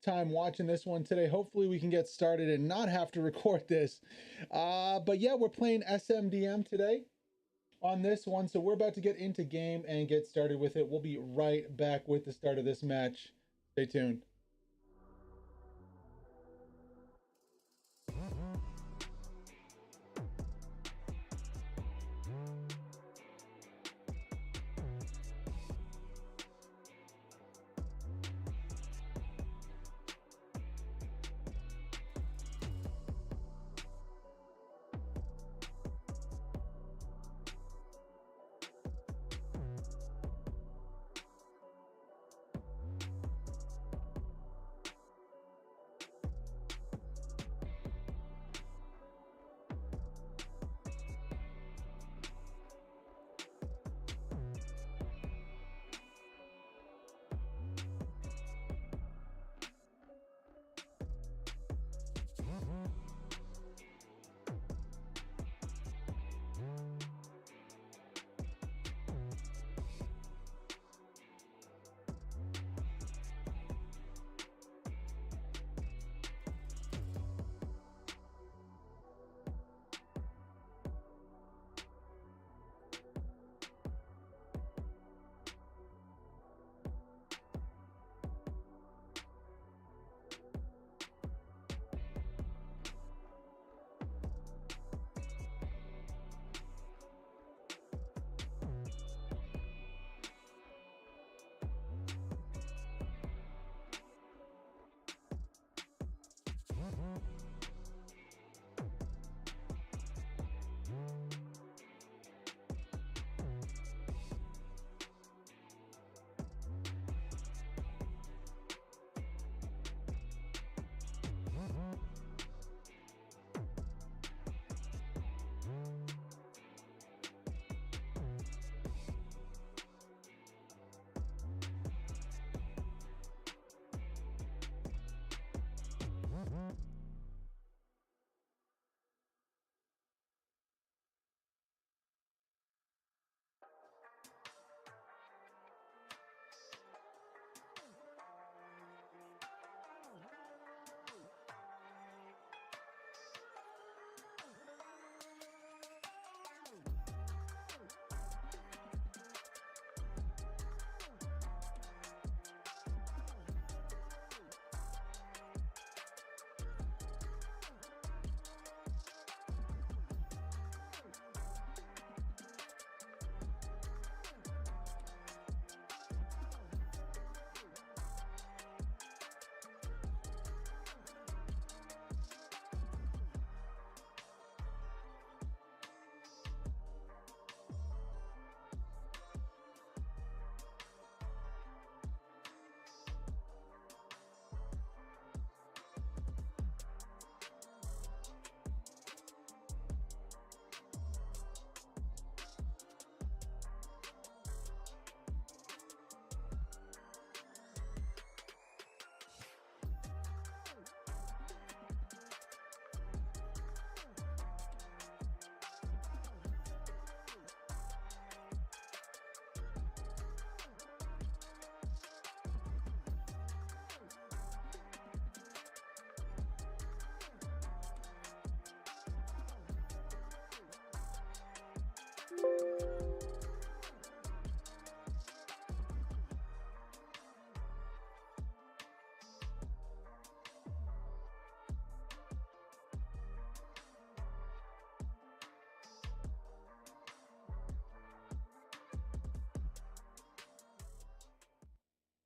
time watching this one today. Hopefully we can get started and not have to record this. But yeah, we're playing SMDM today on this one. So we're about to get into game and get started with it. We'll be right back with the start of this match. Stay tuned.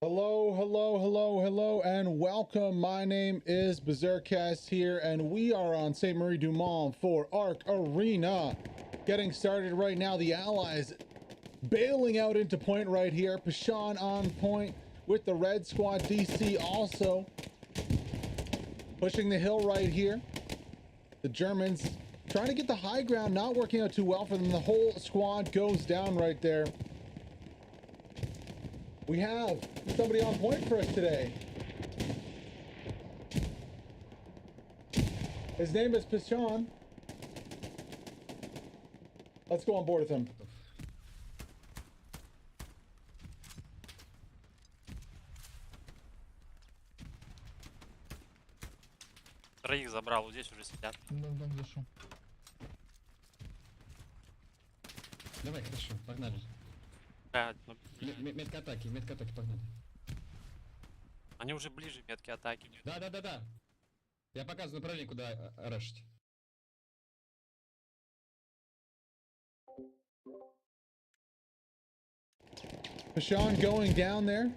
Hello, and welcome. My name is Berserkcast here, and we are on St. Marie du Mont for Arc Arena. Getting started right now. The Allies bailing out into point right here. Pashan on point with the red squad. DC also pushing the hill right here. The Germans trying to get the high ground, not working out too well for them. The whole squad goes down right there. We have somebody on point for us today. His name is Pashan. Let's go on board with him. Троих забрал, вот здесь уже сидят. Дом зашел. Давай, хорошо, погнали. Да, ну, Метка атаки, погнали. они уже ближе метки атаки. Да. Я показываю направление, куда рашить. Pashan going down there,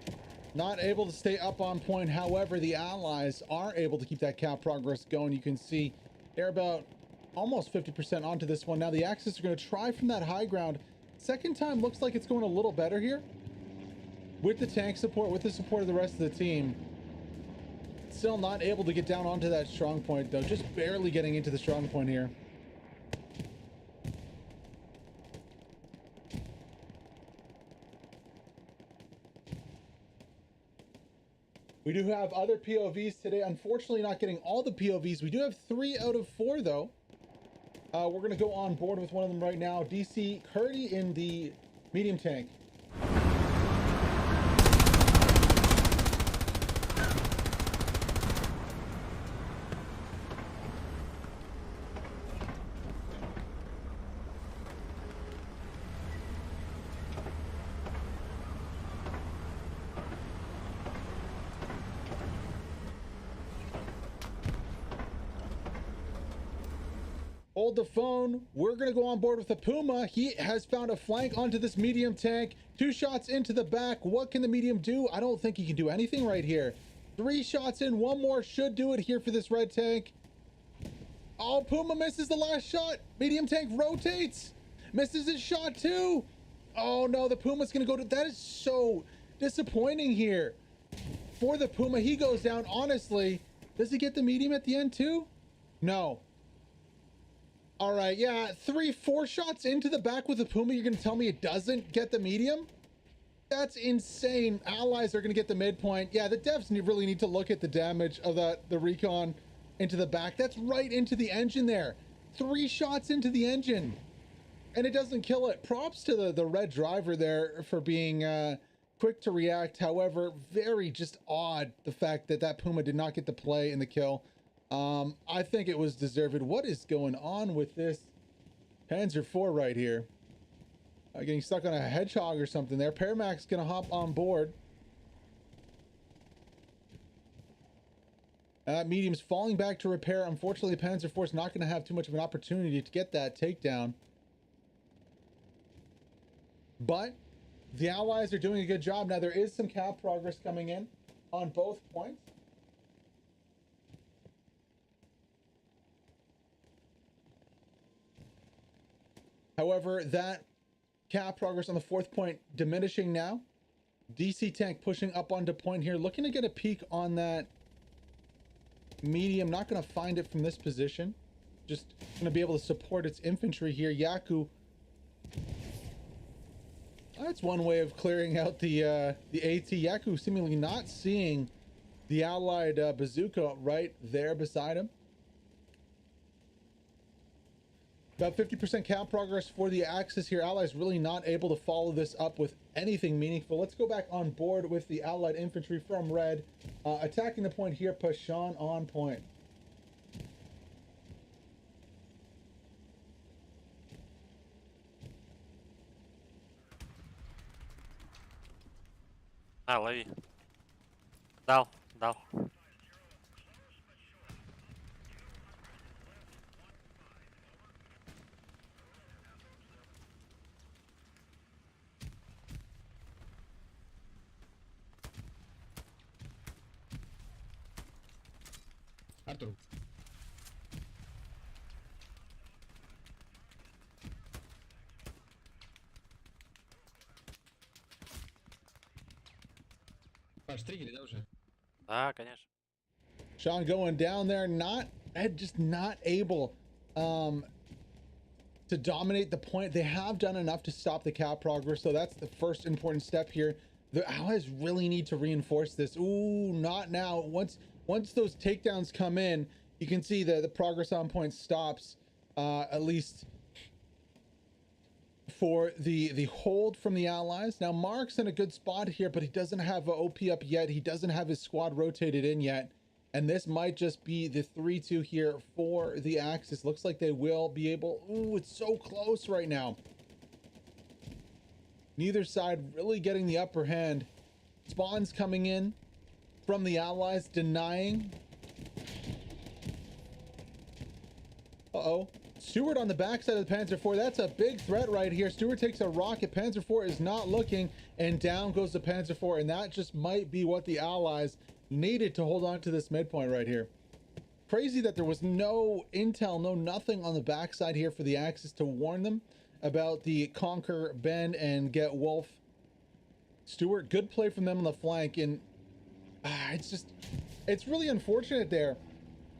not able to stay up on point. However, the allies are able to keep that cap progress going. You can see they're about almost 50% onto this one. Now the Axis are going to try from that high ground. Second time looks like it's going a little better here. With the tank support, with the support of the rest of the team. Still not able to get down onto that strong point though. Just barely getting into the strong point here. We do have other POVs today. Unfortunately, not getting all the POVs. We do have 3 out of 4, though. We're going to go on board with one of them right now. DC Curdy in the medium tank. Hold the phone. We're going to go on board with the Puma. He has found a flank onto this medium tank. 2 shots into the back. What can the medium do? I don't think he can do anything right here. 3 shots in. 1 more should do it here for this red tank. Oh, Puma misses the last shot. Medium tank rotates. Misses his shot too. Oh no, the Puma's going to go to... That is so disappointing here. For the Puma, he goes down. Honestly, does he get the medium at the end too? No. All right, yeah, 3-4 shots into the back with the Puma. You're going to tell me it doesn't get the medium? That's insane. Allies are going to get the midpoint. Yeah, the devs really need to look at the damage of the recon into the back. That's right into the engine there. 3 shots into the engine. And it doesn't kill it. Props to the red driver there for being quick to react. However, very just odd the fact that that Puma did not get the play in the kill. I think it was deserved. What is going on with this Panzer IV right here? Getting stuck on a hedgehog or something there. Paramac's gonna hop on board. Medium's falling back to repair. Unfortunately, Panzer IV is not gonna have too much of an opportunity to get that takedown. But the Allies are doing a good job. Now there is some cap progress coming in on both points. However, that cap progress on the 4th point diminishing now. DC tank pushing up onto point here, looking to get a peek on that medium. Not going to find it from this position. Just going to be able to support its infantry here. Yaku. That's one way of clearing out the AT. Yaku seemingly not seeing the allied bazooka right there beside him. About 50% cap progress for the Axis here. Allies really not able to follow this up with anything meaningful. Let's go back on board with the allied infantry from red. Attacking the point here. Pashan on point. Лови. Дал. Артур. Паш, триггеры, да, уже? Да, конечно. Sean going down there, just not able to dominate the point. They have done enough to stop the cap progress, so that's the first important step here. The Allies really need to reinforce this. Ooh, not now. Once those takedowns come in, you can see the progress on point stops, at least for the hold from the Allies. Now Mark's in a good spot here, but he doesn't have a OP up yet. He doesn't have his squad rotated in yet. And this might just be the 3-2 here for the Axis. Looks like they will be able... Ooh, it's so close right now. Neither side really getting the upper hand. Spawns coming in from the Allies, denying. Uh-oh. Stewart on the backside of the Panzer IV. That's a big threat right here. Stewart takes a rocket. Panzer IV is not looking, and down goes the Panzer IV. And that just might be what the Allies needed to hold on to this midpoint right here. Crazy that there was no intel, no nothing on the backside here for the Axis to warn them about the conquer, bend, and get Wolf. Stewart, good play from them on the flank, and it's really unfortunate there.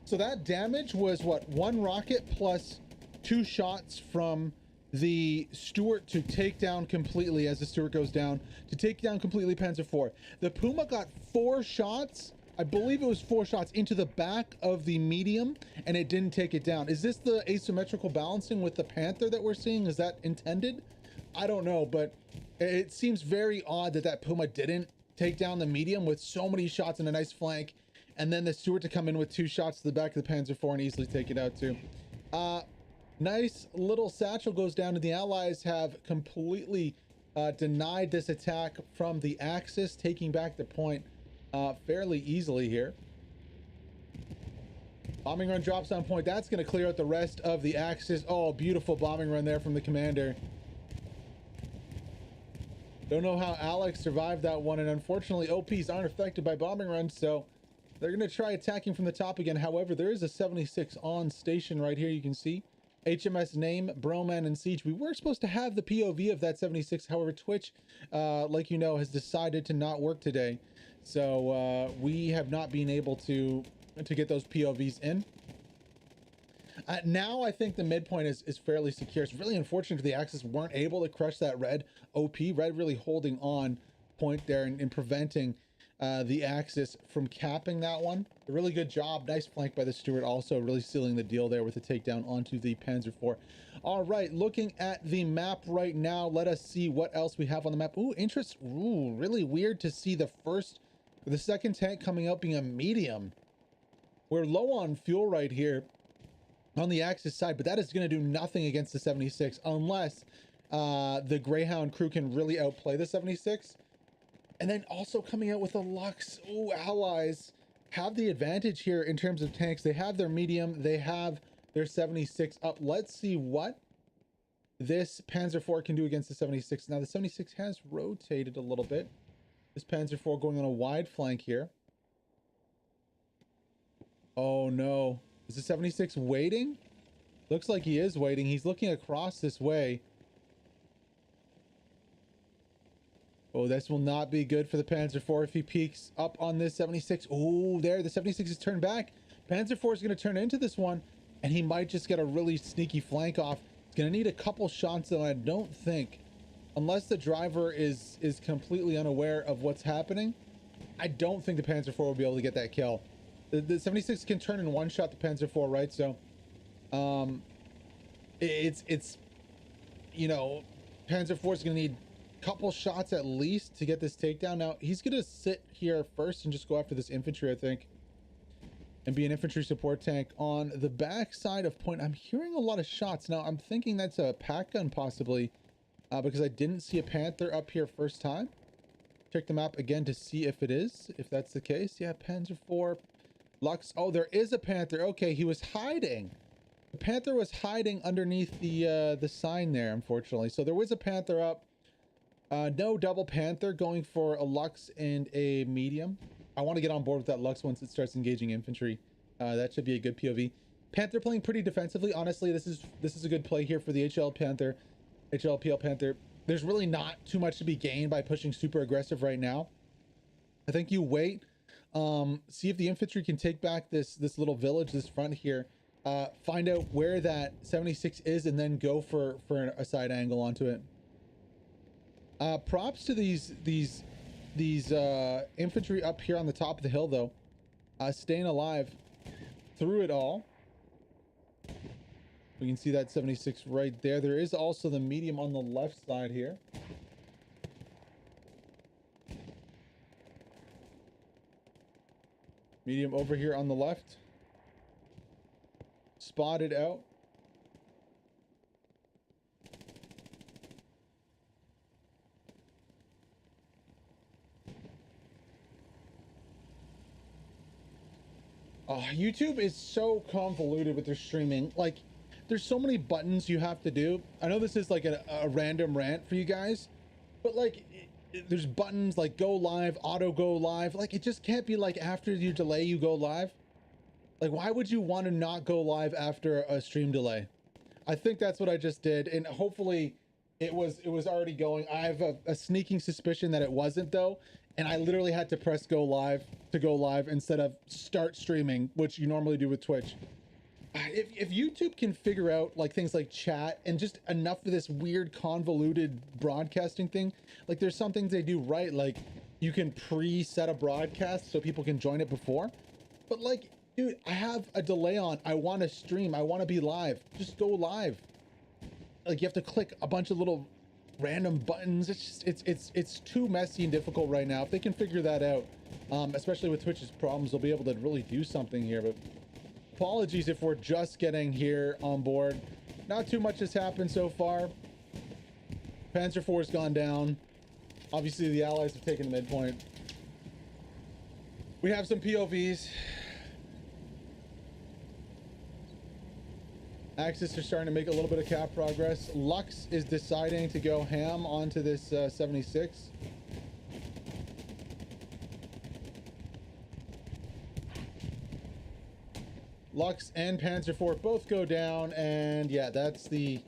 So that damage was what, 1 rocket plus 2 shots from the Stewart to take down completely, as the Stewart goes down, to take down completely Panzer IV. The Puma got 4 shots, I believe it was 4 shots into the back of the medium, and it didn't take it down. Is this the asymmetrical balancing with the Panther that we're seeing? Is that intended? I don't know, but it seems very odd that that Puma didn't take down the medium with so many shots and a nice flank, and then the Stewart to come in with 2 shots to the back of the Panzer IV and easily take it out too. Nice little satchel goes down, and the Allies have completely denied this attack from the Axis, taking back the point fairly easily here. Bombing run drops on point. That's going to clear out the rest of the Axis. Oh, beautiful bombing run there from the commander. Don't know how Alex survived that one, and unfortunately OPs aren't affected by bombing runs, so they're going to try attacking from the top again. However, there is a 76 on station right here. You can see HMS name, Broman, and Siege. We were supposed to have the POV of that 76. However, Twitch, like you know, has decided to not work today. So we have not been able to get those POVs in. Now I think the midpoint is fairly secure. It's really unfortunate the Axis weren't able to crush that red OP. Red really holding on point there and preventing the Axis from capping that one. A really good job. Nice flank by the Stewart, also really sealing the deal there with the takedown onto the Panzer IV. All right, looking at the map right now, let us see what else we have on the map. Ooh, interest. Ooh, really weird to see the second tank coming out being a medium. We're low on fuel right here on the Axis side, but that is going to do nothing against the 76 unless the Greyhound crew can really outplay the 76. And then also coming out with a Lux. Ooh, Allies have the advantage here in terms of tanks. They have their medium, they have their 76 up. Let's see what this Panzer IV can do against the 76. Now the 76 has rotated a little bit. This Panzer IV going on a wide flank here. Oh no. Is the 76 waiting? Looks like he is waiting. He's looking across this way. Oh, this will not be good for the Panzer IV if he peeks up on this 76. Oh, there, the 76 is turned back. Panzer IV is going to turn into this one, and he might just get a really sneaky flank off. He's going to need a couple shots, though. I don't think, unless the driver is completely unaware of what's happening, I don't think the Panzer IV will be able to get that kill. The 76 can turn in one shot the Panzer IV, right? So, it's you know, Panzer IV is going to need couple shots at least to get this takedown. Now he's gonna sit here first and just go after this infantry, I think, and be an infantry support tank on the back side of point. I'm hearing a lot of shots now. I'm thinking that's a pack gun possibly, because I didn't see a Panther up here first time. Check the map again to see if it is, if that's the case. Yeah, Panzer IV Lux. Oh, there is a Panther. Okay, he was hiding. The Panther was hiding underneath the sign there, unfortunately. So there was a Panther up. No double Panther, going for a Lux and a medium. I want to get on board with that Lux once it starts engaging infantry. That should be a good POV. Panther playing pretty defensively. Honestly, this is a good play here for the HLPL Panther. There's really not too much to be gained by pushing super aggressive right now. I think you wait, see if the infantry can take back this little village, this front here. Find out where that 76 is, and then go for a side angle onto it. Props to these infantry up here on the top of the hill, though, staying alive through it all. We can see that 76 right there. There is also the medium on the left side here. Medium over here on the left. Spotted out. Oh, YouTube is so convoluted with their streaming. Like, there's so many buttons you have to do. I know this is like a random rant for you guys, but like, there's buttons like go live, auto go live. Like, it just can't be like after you delay, you go live. Like, why would you want to not go live after a stream delay? I think that's what I just did, and hopefully it was already going. I have a sneaking suspicion that it wasn't though, and I literally had to press go live to go live instead of start streaming, which you normally do with Twitch. If YouTube can figure out like things like chat and just enough of this weird convoluted broadcasting thing, like there's some things they do right, like you can pre-set a broadcast so people can join it before, but like, dude, I have a delay on. I want to stream. I want to be live. Just go live. Like you have to click a bunch of little random buttons. It's just, it's too messy and difficult right now. If they can figure that out, especially with Twitch's problems, they'll be able to really do something here. But apologies if we're just getting here on board. Not too much has happened so far. Panzer IV's gone down. Obviously, the Allies have taken the midpoint. We have some POVs. Axis are starting to make a little bit of cap progress. Lux is deciding to go ham onto this 76. Lux and Panzer IV both go down, and yeah, that's the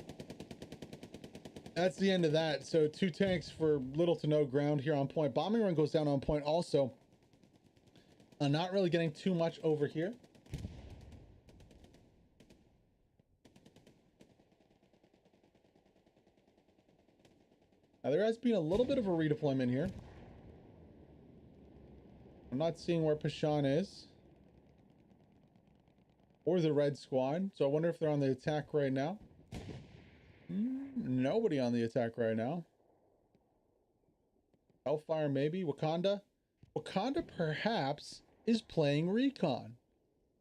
end of that. So 2 tanks for little to no ground here on point. Bombing run goes down on point also. Not really getting too much over here. Now, there has been a little bit of a redeployment here. I'm not seeing where Pashan is. Or the red squad. So I wonder if they're on the attack right now. Nobody on the attack right now. Hellfire maybe. Wakanda. Wakanda perhaps is playing recon.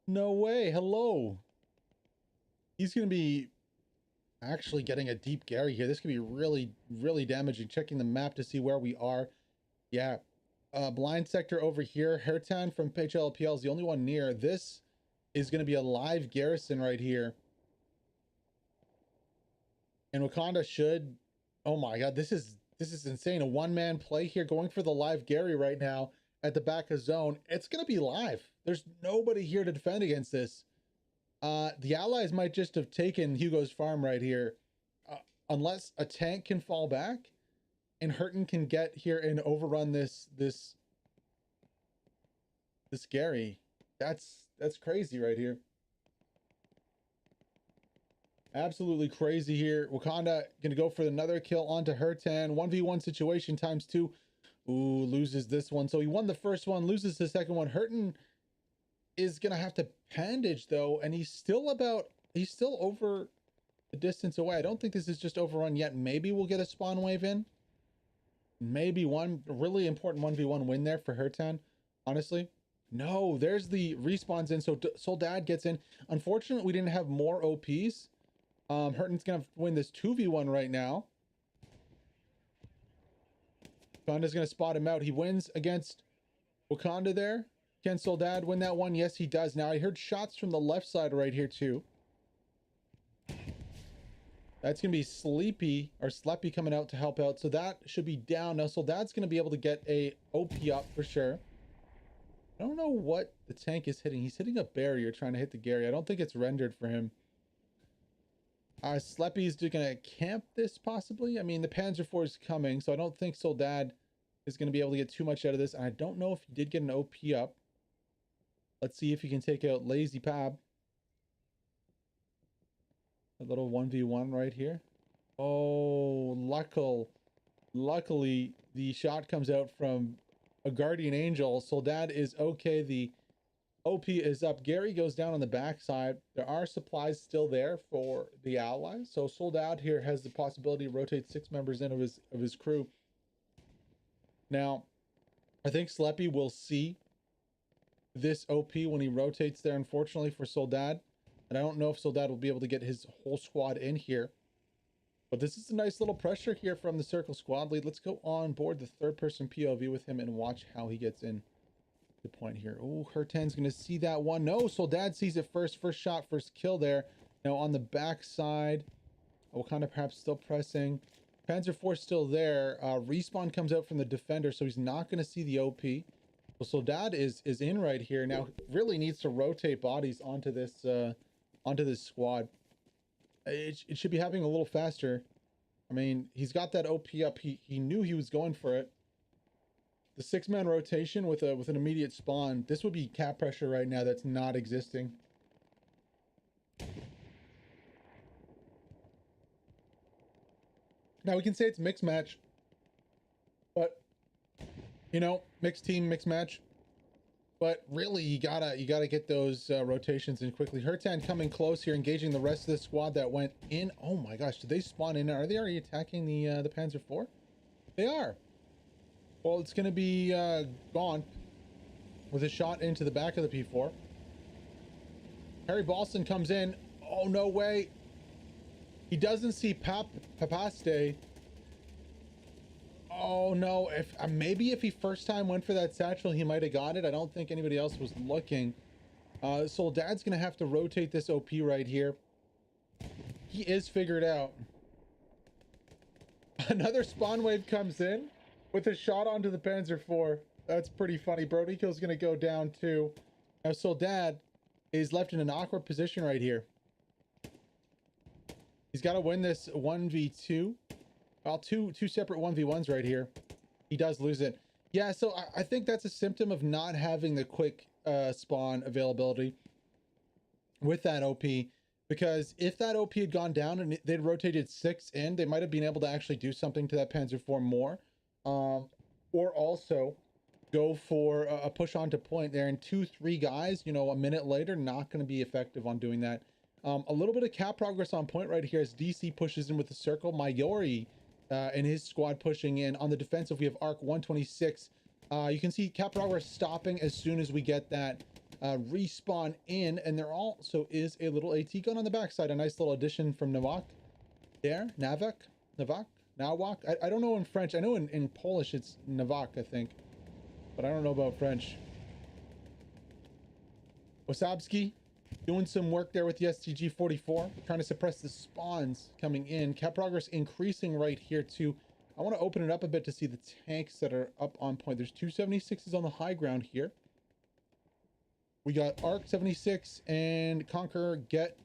No way. Hello. He's going to be actually getting a deep Garry here. This could be really, really damaging. Checking the map to see where we are. Yeah. Blind sector over here. Hertan from PHLPL is the only one near. This is going to be a live Garrison right here. And Wakanda should... Oh my god, this is insane. A one-man play here, going for the live Garry right now at the back of zone. It's going to be live. There's nobody here to defend against this. The Allies might just have taken Hugo's farm right here. Unless a tank can fall back and Hurton can get here and overrun this Garry. That's crazy right here. Absolutely crazy here. Wakanda gonna go for another kill onto Hertan. 1v1 situation times 2. Ooh, loses this one. So he won the first one, loses the second one. Hurton is gonna have to bandage though, and he's still over the distance away. I don't think this is just overrun yet. Maybe we'll get a spawn wave in. Maybe one really important 1v1 win there for Hertan, honestly. No, there's the respawns in, so Soldad gets in. Unfortunately, we didn't have more OPs. Hurton's gonna win this 2v1 right now. Wakanda's gonna spot him out. He wins against Wakanda there. Can Soldad win that one? Yes, he does. Now, I heard shots from the left side right here, too. That's gonna be Sleepy coming out to help out. So that should be down. Now, Soldad's gonna be able to get a OP up for sure. I don't know what the tank is hitting. He's hitting a barrier trying to hit the Garry. I don't think it's rendered for him. Sleppy's gonna camp this possibly. I mean, the Panzer IV is coming, so I don't think Soldad is gonna be able to get too much out of this. And I don't know if he did get an OP up. Let's see if he can take out Lazy Pab. A little 1v1 right here. Oh, luckily the shot comes out from a Guardian Angel. Soldad is okay. The OP is up. Garry goes down on the backside. There are supplies still there for the Allies. So Soldad here has the possibility to rotate 6 members in of his crew. Now, I think Sleppy will see this OP when he rotates there, unfortunately, for Soldad. And I don't know if Soldad will be able to get his whole squad in here. But this is a nice little pressure here from the Circle squad lead. Let's go on board the third-person POV with him and watch how he gets in the point here. Oh, Hertan's going to see that one. No, Soldad sees it first. First shot, first kill there. Now on the backside, Wakanda perhaps still pressing. Panzer IV still there. Respawn comes out from the defender, so he's not going to see the OP. Well, Soldad is in right here. Now, really needs to rotate bodies onto this squad. It should be happening a little faster. I mean, he's got that OP up. He knew he was going for it. The 6-man rotation with an immediate spawn. This would be cap pressure right now that's not existing. Now we can say it's mixed match, but you know, mixed team, mixed match. But really, you gotta get those rotations in quickly. Hertan coming close here, engaging the rest of the squad that went in. Oh my gosh, did they spawn in? Are they already attacking the Panzer IV? They are. Well, it's gonna be gone with a shot into the back of the P4. Harry Balston comes in. Oh no way! He doesn't see Papaste. Oh no, if maybe if he first time went for that satchel, he might have got it. I don't think anybody else was looking. Soldad's gonna have to rotate this OP right here. He is figured out. Another spawn wave comes in with a shot onto the Panzer IV. That's pretty funny. Brody Kill's gonna go down too. Now Soldad is left in an awkward position right here. He's got to win this 1v2. Well, two separate 1v1s right here. He does lose it. Yeah, so I think that's a symptom of not having the quick spawn availability with that OP. Because if that OP had gone down and they'd rotated 6 in, they might have been able to actually do something to that Panzer IV more. Or also go for a push onto point there. And 2-3 guys, you know, a minute later, not going to be effective on doing that. A little bit of cap progress on point right here as DC pushes in with the circle. Mayori and his squad pushing in. On the defensive, we have Arc 126. You can see cap progress stopping as soon as we get that respawn in. And there also is a little AT gun on the backside. A nice little addition from Nowak there. Nawak? I don't know in French. I know in Polish it's Nowak, I think. But I don't know about French. Osabski doing some work there with the STG-44, trying to suppress the spawns coming in. Cap progress increasing right here too. I want to open it up a bit to see the tanks that are up on point. There's 2 76s on the high ground here. We got Arc 76 and Conqueror, Get,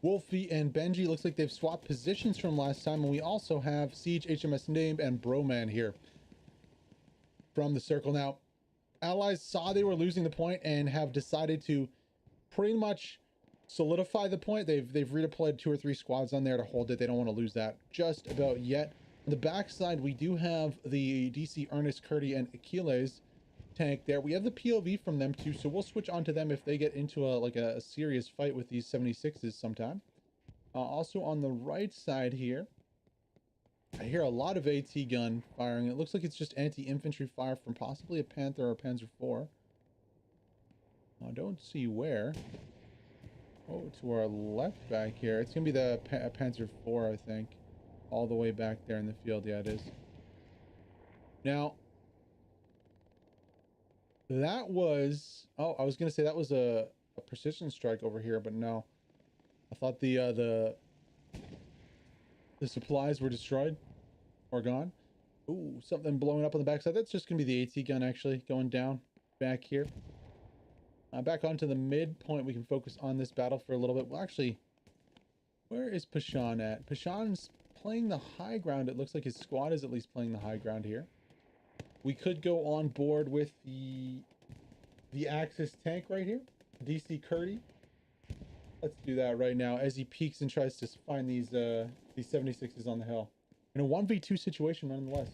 Wolfie, and Benji. Looks like they've swapped positions from last time. And we also have Siege, HMS Name, and Broman here from the circle. Now, Allies saw they were losing the point and have decided to pretty much solidify the point. They've redeployed 2 or 3 squads on there to hold it. They don't want to lose that just about yet. On the backside, we do have the DC Ernest, Curdy, and Achilles tank there. We have the POV from them too, so we'll switch on to them if they get into a serious fight with these 76s sometime. Also on the right side here, I hear a lot of AT gun firing. It looks like it's just anti-infantry fire from possibly a Panther or a Panzer IV. I don't see where. Oh, to our left back here. It's going to be the Panzer IV, I think. All the way back there in the field. Yeah, it is. Now, that was... Oh, I was going to say that was a precision strike over here, but no. I thought the supplies were destroyed or gone. Ooh, something blowing up on the backside. That's just going to be the AT gun, actually, going down back here. Back onto the midpoint, we can focus on this battle for a little bit. Well, actually, where is Pashan at? Pashan's playing the high ground. It looks like his squad is at least playing the high ground here. We could go on board with the Axis tank right here, DC Curdy. Let's do that right now as he peeks and tries to find these 76s on the hill. In a 1v2 situation, nonetheless.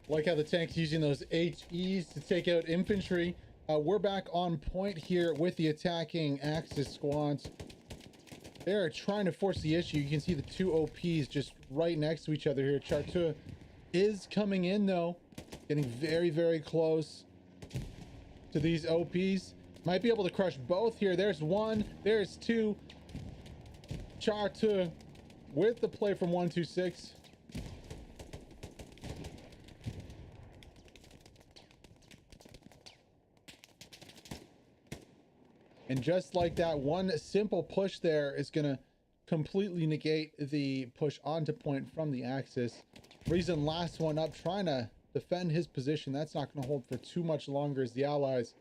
Like how the tank's using those HEs to take out infantry. We're back on point here with the attacking Axis squads. They're trying to force the issue. You can see the two OPs just right next to each other here. Chartua is coming in though, getting very, very close to these OPs. Might be able to crush both here. There's one, there's two. Chartua with the play from 126. And just like that, one simple push there is going to completely negate the push onto point from the Axis. Reason last one up, trying to defend his position. That's not going to hold for too much longer as the Allies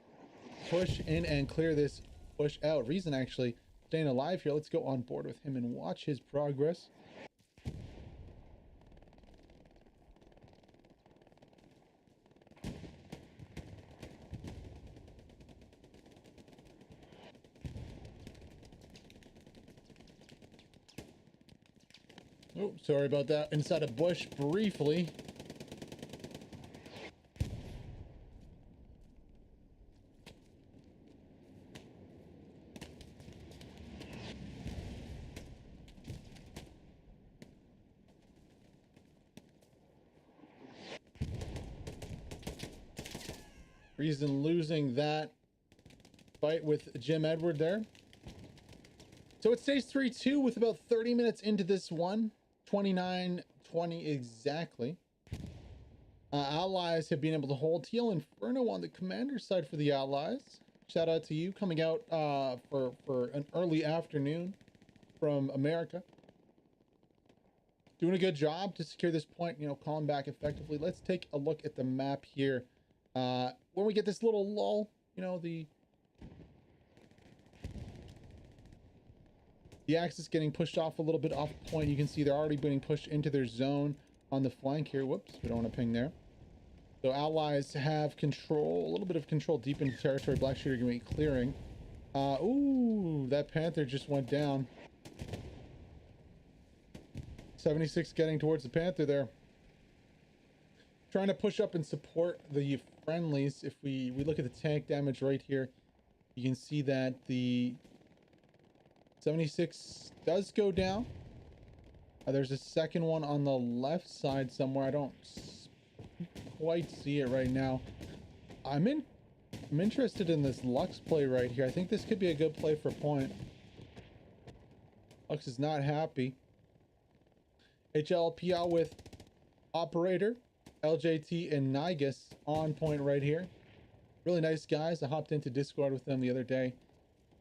push in and clear this push out. Reason actually staying alive here. Let's go on board with him and watch his progress. Oh, sorry about that. Inside a bush briefly. Reason losing that fight with Jim Edward there. So it stays 3-2 with about 30 minutes into this one. 29-20 exactly. Allies have been able to hold Teal Inferno on the commander side for the Allies. Shout out to you coming out for an early afternoon from America. Doing a good job to secure this point, you know, calling back effectively. Let's take a look at the map here. When we get this little lull, you know, the Axis getting pushed off a little bit off point. You can see they're already being pushed into their zone on the flank here. Whoops, we don't want to ping there. So Allies have control, a little bit of control deep into territory. Black Shooter going to be clearing. Ooh, that Panther just went down. 76 getting towards the Panther there. Trying to push up and support the friendlies. If we look at the tank damage right here, you can see that the 76 does go down. There's a second one on the left side somewhere. I don't quite see it right now. I'm interested in this Lux play right here. I think this could be a good play for point. Lux is not happy. HLPL with Operator, LJT, and Nigus on point right here. Really nice guys. I hopped into Discord with them the other day.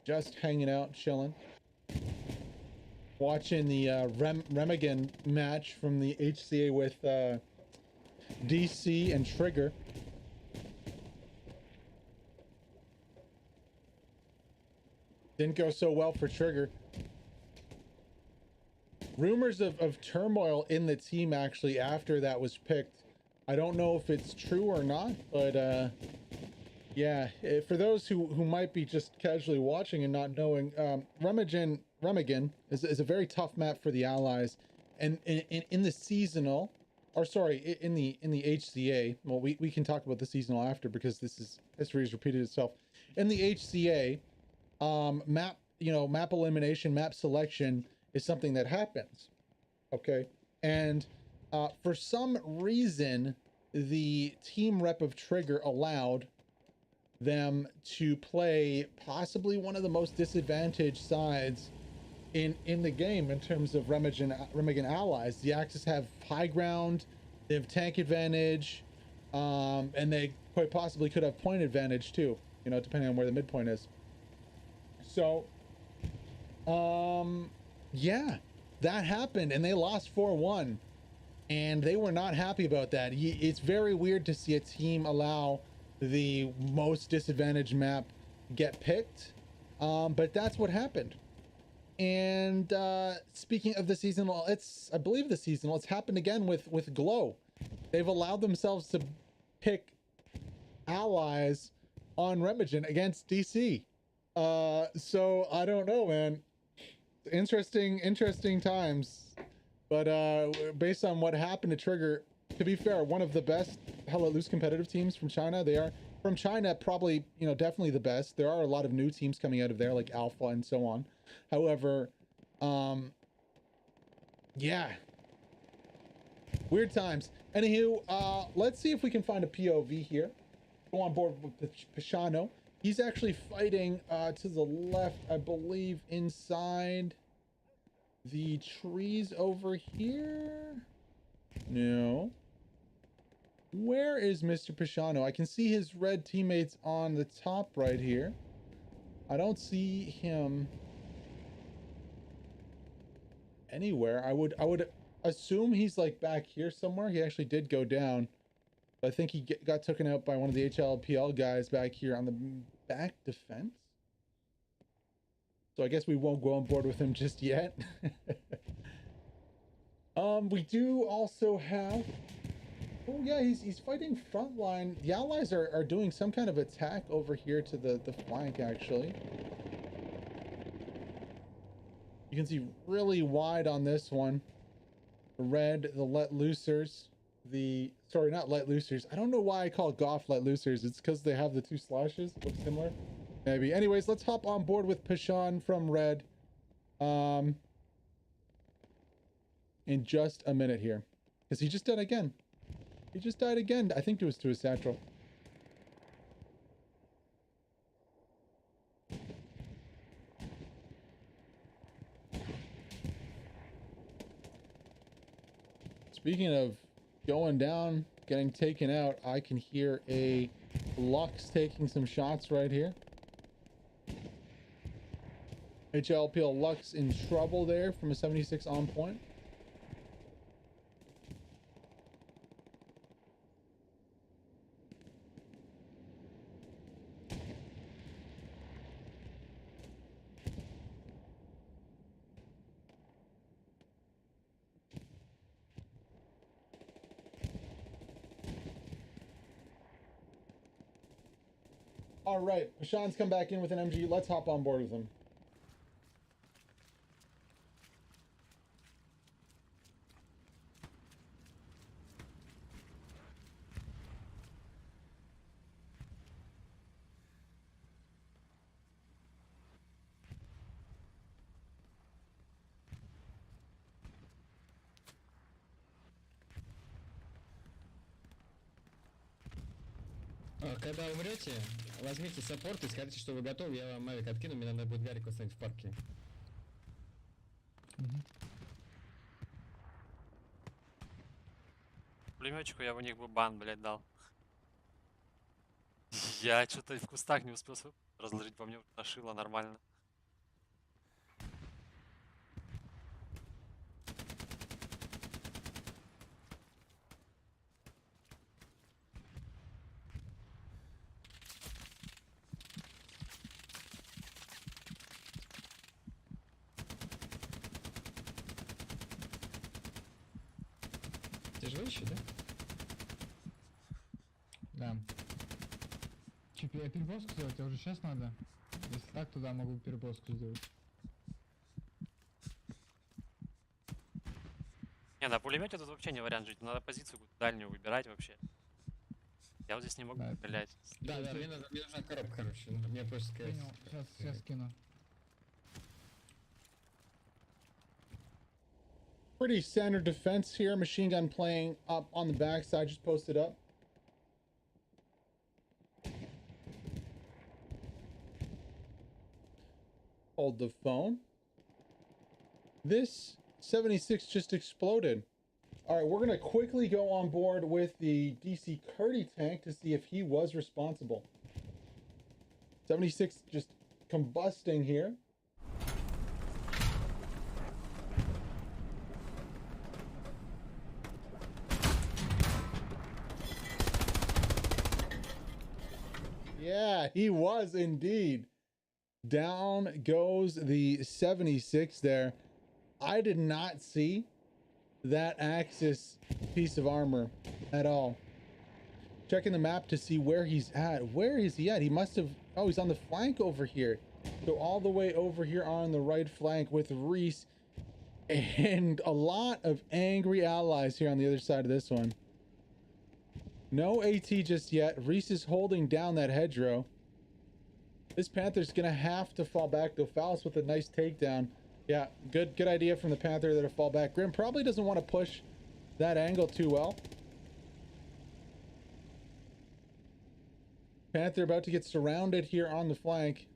Just hanging out, chilling. Watching the Remagen match from the HCA with DC and Trigger. Didn't go so well for Trigger. Rumors of turmoil in the team actually after that was picked. I don't know if it's true or not, but yeah, for those who might be just casually watching and not knowing, Remagen is a very tough map for the Allies, and in the seasonal, or sorry, in the HCA. Well, we can talk about the seasonal after because history has repeated itself. In the HCA, map elimination, map selection is something that happens, okay, and for some reason, the team rep of Trigger allowed them to play possibly one of the most disadvantaged sides in the game in terms of Remagen allies. The Axis have high ground, they have tank advantage, and they quite possibly could have point advantage too, you know, depending on where the midpoint is. So yeah, that happened and they lost 4-1 and they were not happy about that. It's very weird to see a team allow the most disadvantaged map get picked, but that's what happened. And speaking of the seasonal, I believe the seasonal, it's happened again with Glow. They've allowed themselves to pick allies on Remagen against DC. So I don't know, man. Interesting times. But based on what happened to Trigger to be fair, one of the best Hell Let Loose competitive teams from China. They are from China, probably, you know, definitely the best. There are a lot of new teams coming out of there, like Alpha and so on. However, yeah, weird times. Anywho, let's see if we can find a POV here. Go on board with Pashano. He's actually fighting to the left, I believe, inside the trees over here. No. Where is Mr. Pashano? I can see his red teammates on the top right here. I don't see him anywhere. I would assume he's like back here somewhere. He actually did go down. I think he got taken out by one of the HLPL guys back here on the back defense. So I guess we won't go on board with him just yet. We do also have... Oh yeah, he's fighting Frontline. The allies are doing some kind of attack over here to the flank, actually. You can see really wide on this one. The red, the Let Loosers. Sorry, not Let Loosers. I don't know why I call Goff Let Loosers. It's because they have the two slashes. Look similar. Maybe. Anyways, let's hop on board with Pashan from red. In just a minute here. Because he just died again. He just died again. I think it was to his satchel. Speaking of going down, getting taken out, I can hear a Lux taking some shots right here. HLPL Lux in trouble there from a 76 on point. All right, Pashan's come back in with an MG. Let's hop on board with him. Когда умрете, возьмите саппорт и скажите, что вы готовы, я вам мавик откину, мне надо будет Гарри ставить в парке. Пулеметчику я в них бы бан, блядь, дал. Я что-то в кустах не успел разложить, по мне нашило нормально. Ты живой еще, да? Да. Че, переброску сделать? А уже сейчас надо? Если так, то да, могу переброску сделать. Не, на пулемете тут вообще не вариант жить. Надо позицию дальнюю выбирать вообще. Я вот здесь не могу Да, стрелять. Да, мне нужна коробка, короче. Мне просто сказать. Понял, сейчас скину. Pretty standard defense here. Machine gun playing up on the backside, just posted up. Hold the phone. This 76 just exploded. All right, we're going to quickly go on board with the DC Curdy tank to see if he was responsible. 76 just combusting here. Yeah, he was indeed. Down goes the 76 there. I did not see that Axis piece of armor at all. Checking the map to see where he's at. Where is he at? He must have... Oh, he's on the flank over here. So all the way over here on the right flank with Reese. And a lot of angry allies here on the other side of this one. No AT just yet. Reese is holding down that hedgerow. This Panther's gonna have to fall back. Though Faust with a nice takedown. Yeah, good idea from the Panther there to fall back. Grim probably doesn't want to push that angle too well. Panther about to get surrounded here on the flank.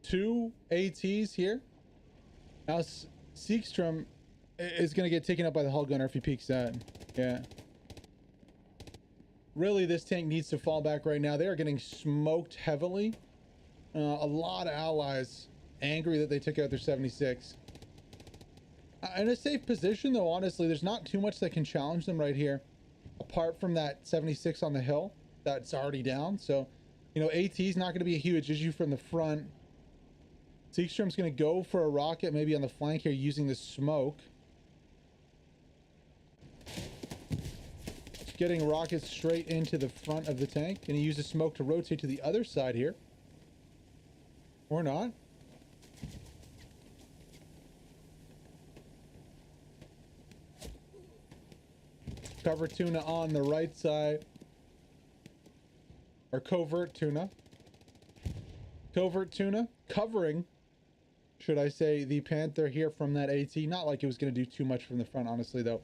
2 ATs here. Now Seekstrom is going to get taken up by the hull gunner if he peeks that. Yeah. Really, this tank needs to fall back right now. They are getting smoked heavily. A lot of allies angry that they took out their 76. In a safe position, though, honestly, there's not too much that can challenge them right here. Apart from that 76 on the hill that's already down. So, you know, AT's not going to be a huge issue from the front. Seekstrom's going to go for a rocket maybe on the flank here using the smoke. Getting rockets straight into the front of the tank. Going to use the smoke to rotate to the other side here. Or not. Cover tuna on the right side. Or covert tuna. Covert tuna covering, should I say, the Panther here from that AT. Not like it was going to do too much from the front, honestly, though.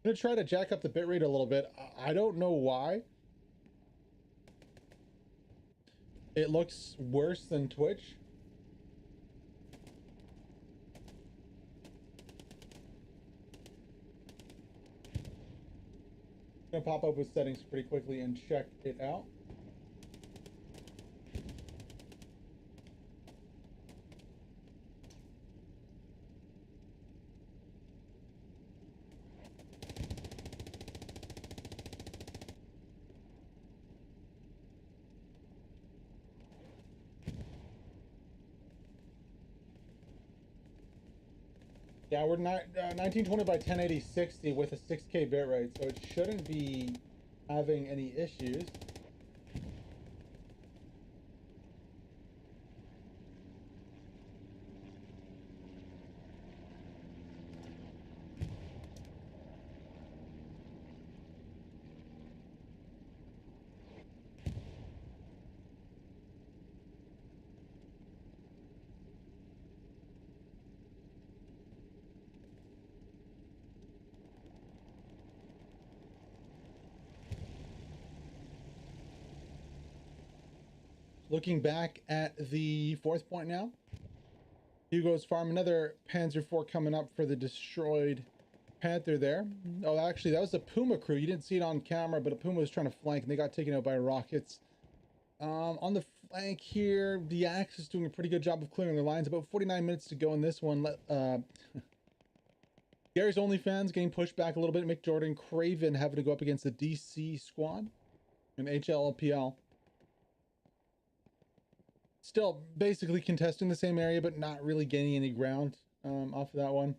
I'm going to try to jack up the bitrate a little bit. I don't know why. It looks worse than Twitch. I'm going to pop up with settings pretty quickly and check it out. Yeah, we're not 1920 by 1080 60 with a 6K bitrate, so it shouldn't be having any issues. Looking back at the 4th point now. Hugo's farm, another Panzer IV coming up for the destroyed Panther there. Oh, actually, that was the Puma crew. You didn't see it on camera, but a Puma was trying to flank, and they got taken out by rockets. On the flank here, the Axe is doing a pretty good job of clearing the lines. About 49 minutes to go in this one. Garry's OnlyFans getting pushed back a little bit. Mick Jordan, Craven having to go up against the DC squad and HLPL. Still basically contesting the same area, but not really gaining any ground off of that one.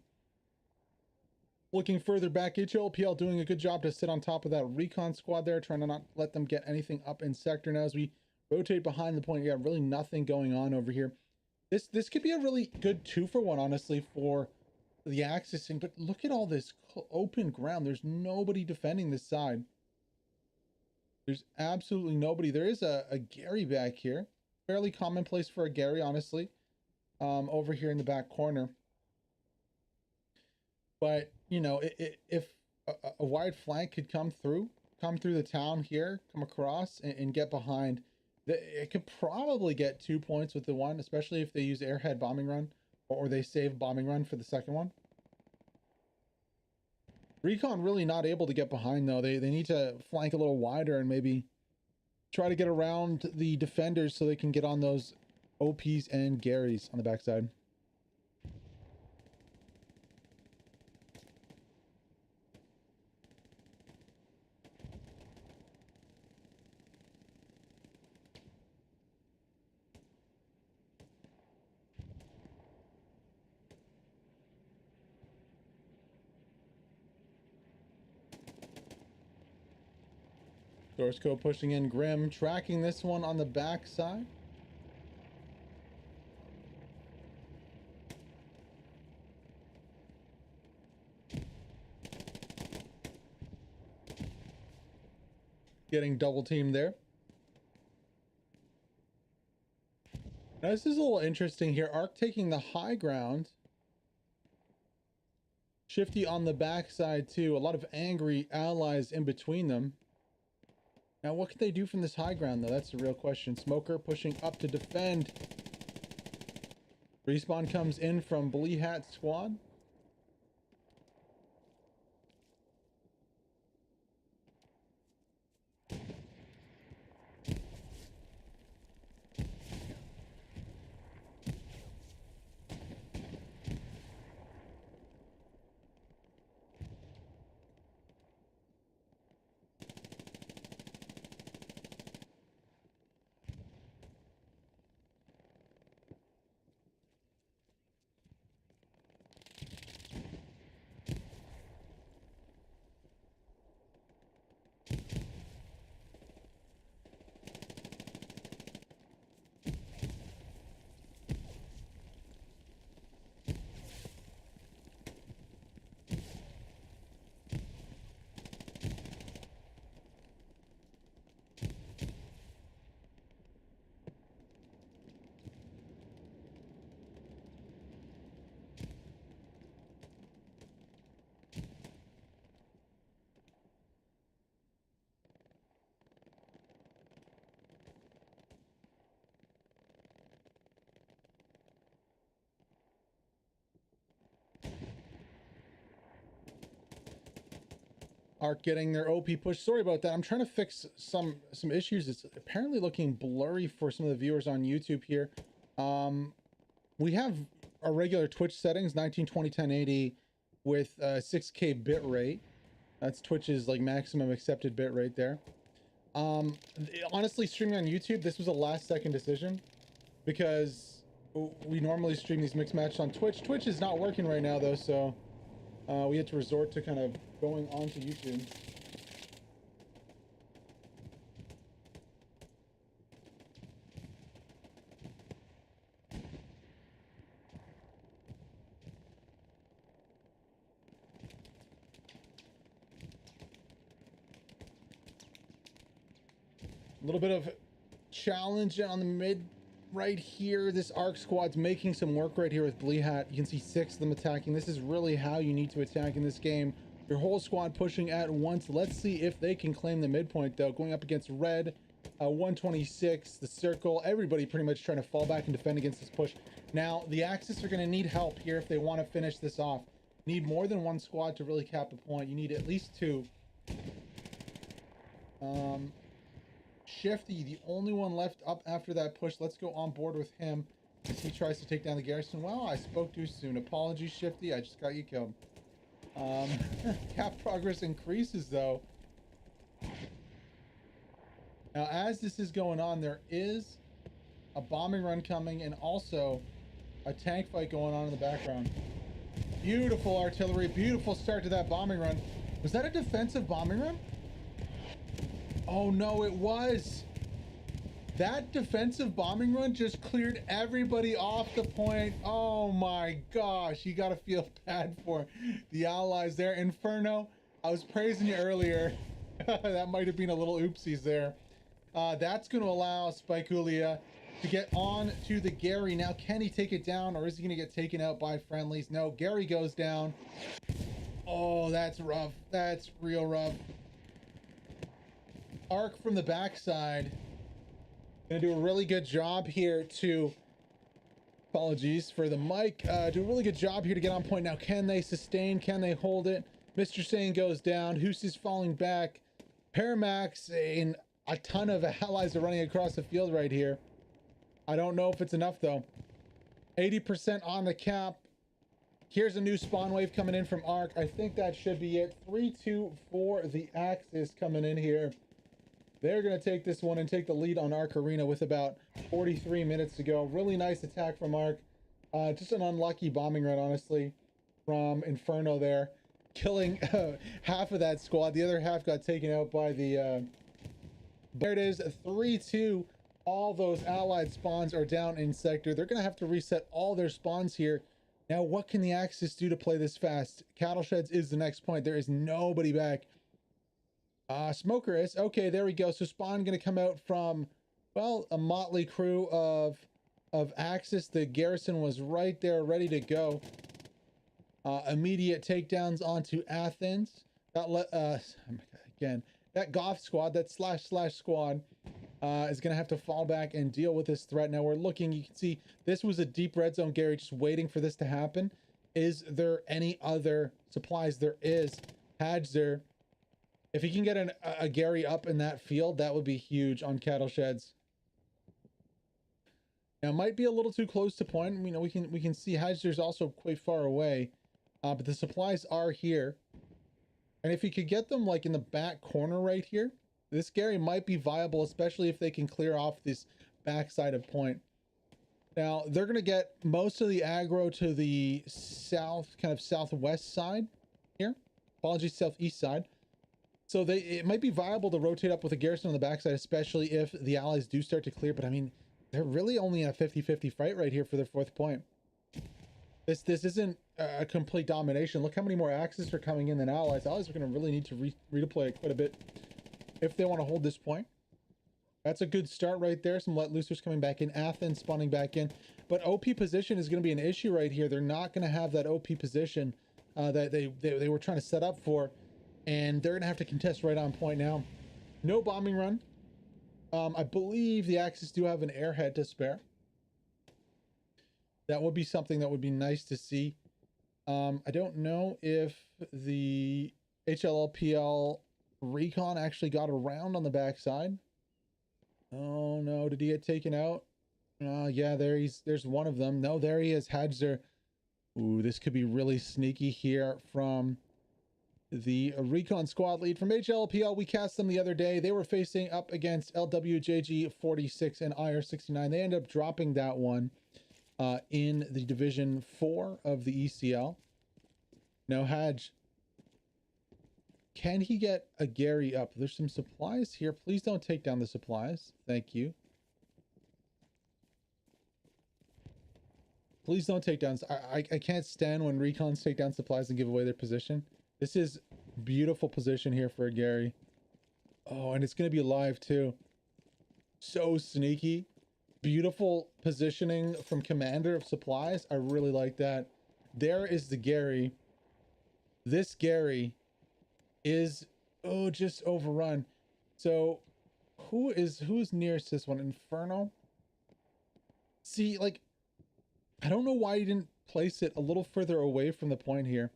Looking further back, HLPL doing a good job to sit on top of that recon squad there, trying to not let them get anything up in sector. Now as we rotate behind the point, you have really nothing going on over here. This could be a really good 2-for-1, honestly, for the Axis. But look at all this open ground. There's nobody defending this side. There's absolutely nobody. There is a Garry back here. Fairly commonplace for a Garry, honestly, over here in the back corner. But, you know, if a wide flank could come through the town here, come across and get behind, it could probably get 2 points with the one, especially if they use airhead bombing run or they save bombing run for the second one. Recon really not able to get behind, though. They need to flank a little wider and maybe try to get around the defenders so they can get on those OPs and Garys on the backside. Dorsco pushing in. Grim tracking this one on the backside. Getting double teamed there. Now this is a little interesting here. Arc taking the high ground. Shifty on the backside too. A lot of angry allies in between them. Now what can they do from this high ground though? That's the real question. Smoker pushing up to defend. Respawn comes in from Blee Hat squad. Arc getting their OP push. Sorry about that. I'm trying to fix some issues. It's apparently looking blurry for some of the viewers on YouTube here. We have our regular Twitch settings, 1920 1080 with 6K bit rate. That's Twitch's like maximum accepted bit rate there. Honestly, streaming on YouTube, this was a last second decision because we normally stream these mixed matches on Twitch. Twitch is not working right now though, so we had to resort to kind of going on to YouTube. A little bit of challenge on the mid right here. This Arc squad's making some work right here with Blee Hat. You can see 6 of them attacking. This is really how you need to attack in this game. Your whole squad pushing at once. Let's see if they can claim the midpoint though. Going up against Red, 126, the Circle, everybody pretty much trying to fall back and defend against this push. Now, the Axis are going to need help here if they want to finish this off. Need more than one squad to really cap a point. You need at least 2. Shifty, the only one left up after that push. Let's go on board with him as he tries to take down the Garrison. Well, I spoke too soon. Apologies, Shifty. I just got you killed. Cap progress increases though. Now, as this is going on, there is a bombing run coming and also a tank fight going on in the background. Beautiful artillery, beautiful start to that bombing run. Was that a defensive bombing run? Oh no, it was. That defensive bombing run just cleared everybody off the point. Oh my gosh, you gotta feel bad for the allies there. Inferno, I was praising you earlier. That might have been a little oopsies there. That's gonna allow Spikulia to get on to the Garry. Now, can he take it down or is he gonna get taken out by friendlies? No, Garry goes down. Oh, that's rough. That's real rough. Arc from the backside. Gonna do a really good job here to, apologies for the mic, do a really good job here to get on point. Now, can they sustain? Can they hold it? Mr. Sane goes down. Hoos is falling back. Paramax and a ton of allies are running across the field right here. I don't know if it's enough though. 80% on the cap. Here's a new spawn wave coming in from Arc. I think that should be it. 3-2 for the Axis coming in here. They're going to take this one and take the lead on Arc Arena with about 43 minutes to go. Really nice attack from Arc. Just an unlucky bombing run, honestly, from Inferno there. Killing half of that squad. The other half got taken out by the There it is, 3-2. All those allied spawns are down in sector. They're going to have to reset all their spawns here. Now, what can the Axis do to play this fast? Cattle sheds is the next point. There is nobody back. Smoker is. Okay, there we go. So spawn going to come out from, well, a motley crew of Axis. The Garrison was right there, ready to go. Immediate takedowns onto Athens. That Goth squad, that slash squad, is going to have to fall back and deal with this threat. Now we're looking, you can see this was a deep red zone, Garry, just waiting for this to happen. Is there any other supplies? There is. Hadzer, if he can get a Garry up in that field, that would be huge on cattle sheds. Now it might be a little too close to point. You know, we can see Hadzer's also quite far away, but the supplies are here. And if you could get them like in the back corner right here, this Garry might be viable, especially if they can clear off this backside of point. Now, they're going to get most of the aggro to the south, kind of southwest side here. Apologies, southeast side. So it might be viable to rotate up with a Garrison on the backside, especially if the allies do start to clear. But I mean, they're really only in a 50-50 fight right here for their 4th point. This isn't a complete domination. Look how many more Axis are coming in than allies. Allies are going to really need to redeploy it quite a bit if they want to hold this point. That's a good start right there. Some let loosers coming back in. Athens spawning back in. But OP position is going to be an issue right here. They're not going to have that OP position that they were trying to set up for. And they're going to have to contest right on point now. No bombing run. I believe the Axis do have an airhead to spare. That would be something that would be nice to see. I don't know if the HLLPL Recon actually got around on the backside. Oh no, did he get taken out? Yeah, there's one of them. No, there he is, Hadzer. Ooh, this could be really sneaky here from the Recon squad lead from HLPL. We cast them the other day. They were facing up against LWJG 46 and IR 69. They ended up dropping that one in the Division 4 of the ECL. Now, Hadj, can he get a Garry up? There's some supplies here. Please don't take down the supplies. Thank you. Please don't take down. I can't stand when recons take down supplies and give away their position. This is beautiful position here for a Garry. Oh, and it's going to be live too. So sneaky. Beautiful positioning from commander of supplies. I really like that. There is the Garry. This Garry is, oh, just overrun. So who's nearest this one? Inferno? See, like, I don't know why you didn't place it a little further away from the point here.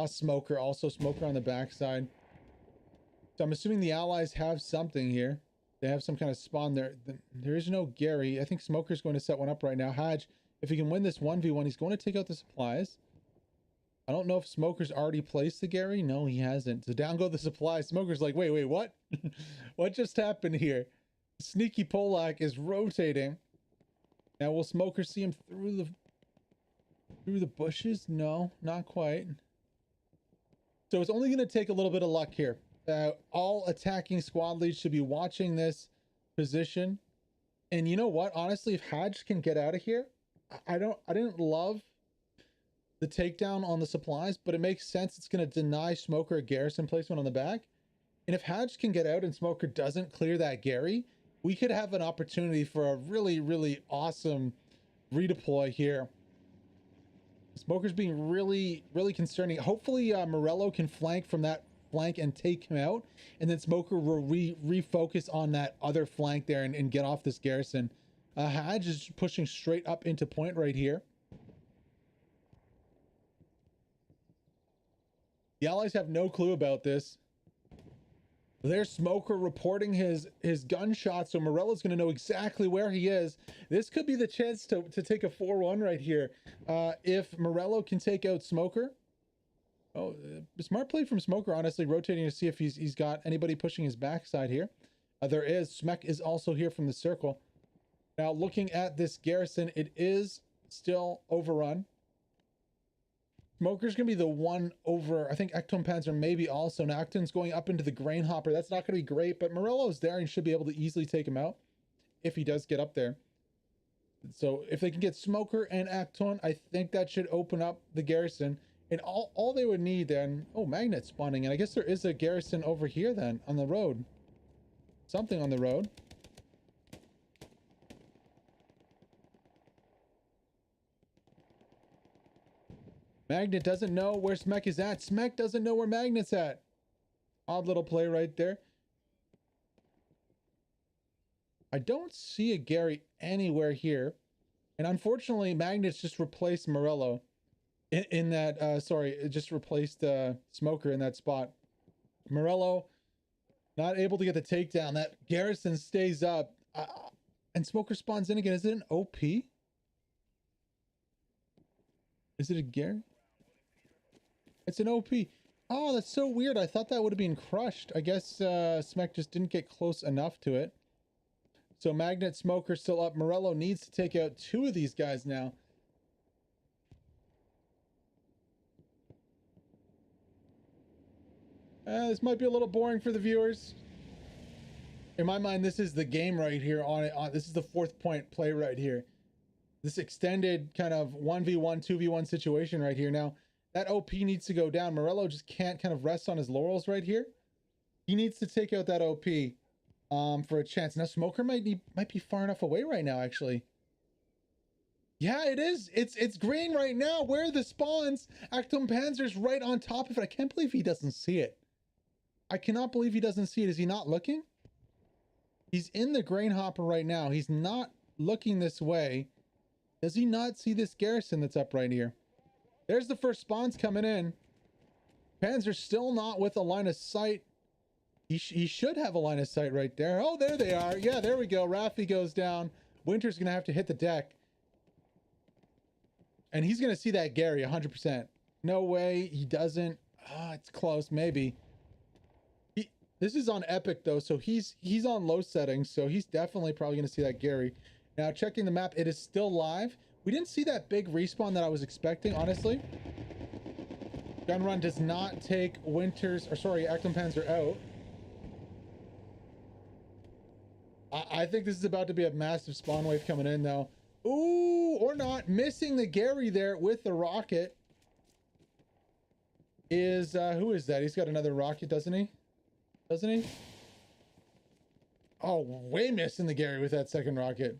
Smoker, also Smoker on the backside. So I'm assuming the allies have something here. They have some kind of spawn there. There is no Garry. I think Smoker's going to set one up right now. Hadj, if he can win this 1v1, he's going to take out the supplies. I don't know if Smoker's already placed the Garry. No, he hasn't. So down go the supplies. Smoker's like, wait, what? What just happened here? Sneaky Polak is rotating. Now, will Smoker see him through the bushes? No, not quite. So it's only going to take a little bit of luck here. All attacking squad leads should be watching this position. And you know what? Honestly, if Hadj can get out of here, I didn't love the takedown on the supplies, but it makes sense. It's going to deny Smoker a Garrison placement on the back. And if Hadj can get out and Smoker doesn't clear that Garry, we could have an opportunity for a really, really awesome redeploy here. Smoker's being really, really concerning. Hopefully Morello can flank from that flank and take him out, and then Smoker will refocus on that other flank there and get off this Garrison. Hadj is pushing straight up into point right here. The allies have no clue about this. There's Smoker reporting his gunshot, so Morello's going to know exactly where he is. This could be the chance to take a 4-1 right here. If Morello can take out Smoker. Oh, smart play from Smoker, honestly, rotating to see if he's got anybody pushing his backside here. There is. Smek is also here from the circle. Now, looking at this Garrison, it is still overrun. Smoker's gonna be the one over, I think Ectone Panzer maybe also. Now Ectone's going up into the grain hopper. That's not gonna be great, but Morello's there and should be able to easily take him out if he does get up there. So if they can get Smoker and Ectone, I think that should open up the Garrison. And all they would need then, oh, Magnet spawning, and I guess there is a Garrison over here then on the road. Something on the road. Magnet doesn't know where Smek is at. Smek doesn't know where Magnet's at. Odd little play right there. I don't see a Garry anywhere here. And unfortunately, Magnet's just replaced Morello in that, sorry, it just replaced Smoker in that spot. Morello not able to get the takedown. That Garrison stays up. And Smoker spawns in again. Is it an OP? Is it a Garry? It's an OP. Oh, that's so weird. I thought that would have been crushed. I guess Smek just didn't get close enough to it. So Magnet, Smoker still up. Morello needs to take out two of these guys now. This might be a little boring for the viewers. In my mind, this is the game right here. This is the 4th point play right here. This extended kind of 1v1, 2v1 situation right here. Now, that OP needs to go down. Morello just can't kind of rest on his laurels right here. He needs to take out that OP for a chance. Now, Smoker might be far enough away right now, actually. Yeah, it is. It's green right now. Where are the spawns? Ectone Panzer's right on top of it. I can't believe he doesn't see it. I cannot believe he doesn't see it. Is he not looking? He's in the grain hopper right now. He's not looking this way. Does he not see this Garrison that's up right here? There's the first spawns coming in. Panzer's still not with a line of sight. He should have a line of sight right there. Oh, there they are. Yeah, there we go. Raffi goes down. Winter's going to have to hit the deck. And he's going to see that Garry 100%. No way. He doesn't. Ah, it's close. Maybe. This is on Epic, though, so he's on low settings, so he's definitely probably going to see that Garry. Now, checking the map, it is still live. We didn't see that big respawn that I was expecting, honestly. Gun Run does not take Ectone Panzer out. I think this is about to be a massive spawn wave coming in, though. Ooh, or not. Missing the Garry there with the rocket is, who is that? He's got another rocket, doesn't he? Doesn't he? Oh, way missing the Garry with that second rocket.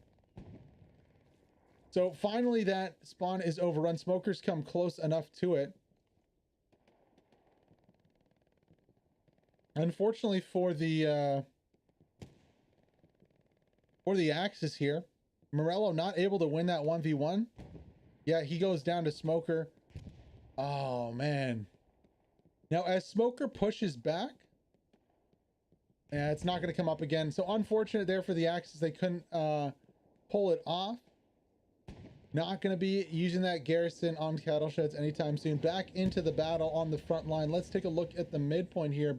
So finally that spawn is overrun. Smokers come close enough to it. Unfortunately for the Axis here, Morello not able to win that 1v1. Yeah, he goes down to Smoker. Oh, man. Now, as Smoker pushes back, yeah, it's not going to come up again. So unfortunate there for the Axis. They couldn't pull it off. Not going to be using that Garrison on cattle sheds anytime soon. Back into the battle on the front line. Let's take a look at the midpoint here.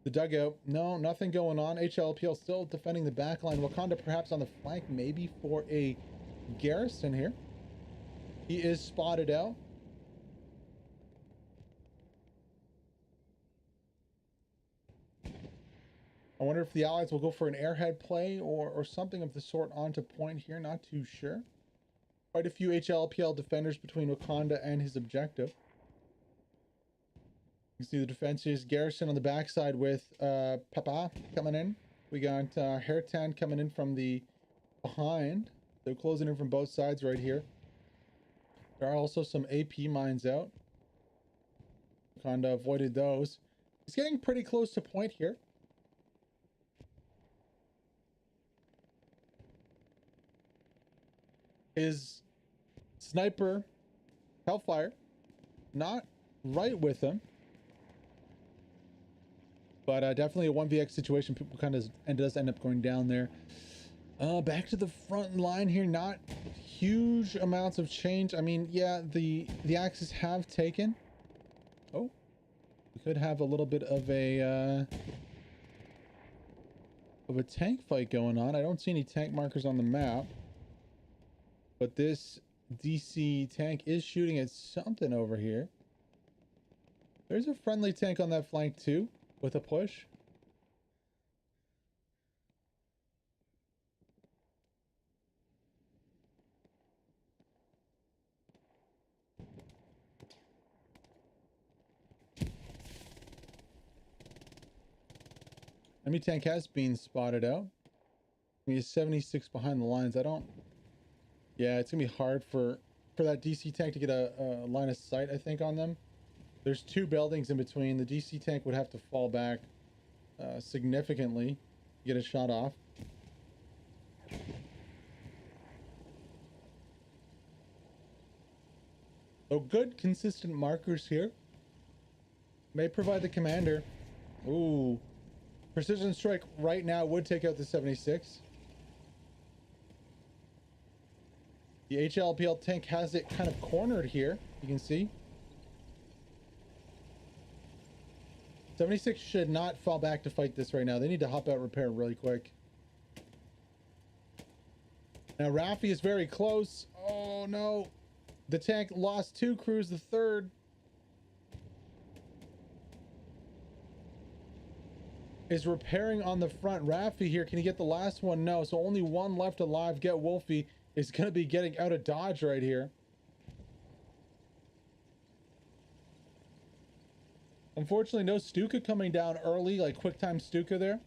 The dugout. No, nothing going on. HLPL still defending the back line. Wakanda perhaps on the flank, maybe for a Garrison here. He is spotted out. I wonder if the Allies will go for an airhead play or something of the sort onto point here. Not too sure. Quite a few HLPL defenders between Wakanda and his objective. You can see the defense is Garrison on the backside with Papa coming in. We got Hairtan coming in from the behind. They're closing in from both sides right here. There are also some AP mines out. Wakanda avoided those. He's getting pretty close to point here. His sniper Hellfire not right with him, but definitely a 1vx situation. People kind of does end up going down there. Back to the front line here. Not huge amounts of change. I mean, yeah, the Axis have taken. Oh, we could have a little bit of a tank fight going on. I don't see any tank markers on the map. But this DC tank is shooting at something over here. There's a friendly tank on that flank too, with a push. Enemy tank has been spotted out. He is 76 behind the lines. I don't... Yeah, it's gonna be hard for that DC tank to get a line of sight, I think, on them. There's two buildings in between. The DC tank would have to fall back significantly to get a shot off. So good, consistent markers here. May provide the commander. Ooh. Precision strike right now would take out the 76. The HLPL tank has it kind of cornered here. You can see. 76 should not fall back to fight this right now. They need to hop out repair really quick. Now Rafi is very close. Oh no. The tank lost 2 crews, the third is repairing on the front. Rafi here, can he get the last one? No, so only one left alive. Get Wolfie is going to be getting out of dodge right here. Unfortunately, no Stuka coming down early, like quick time Stuka there.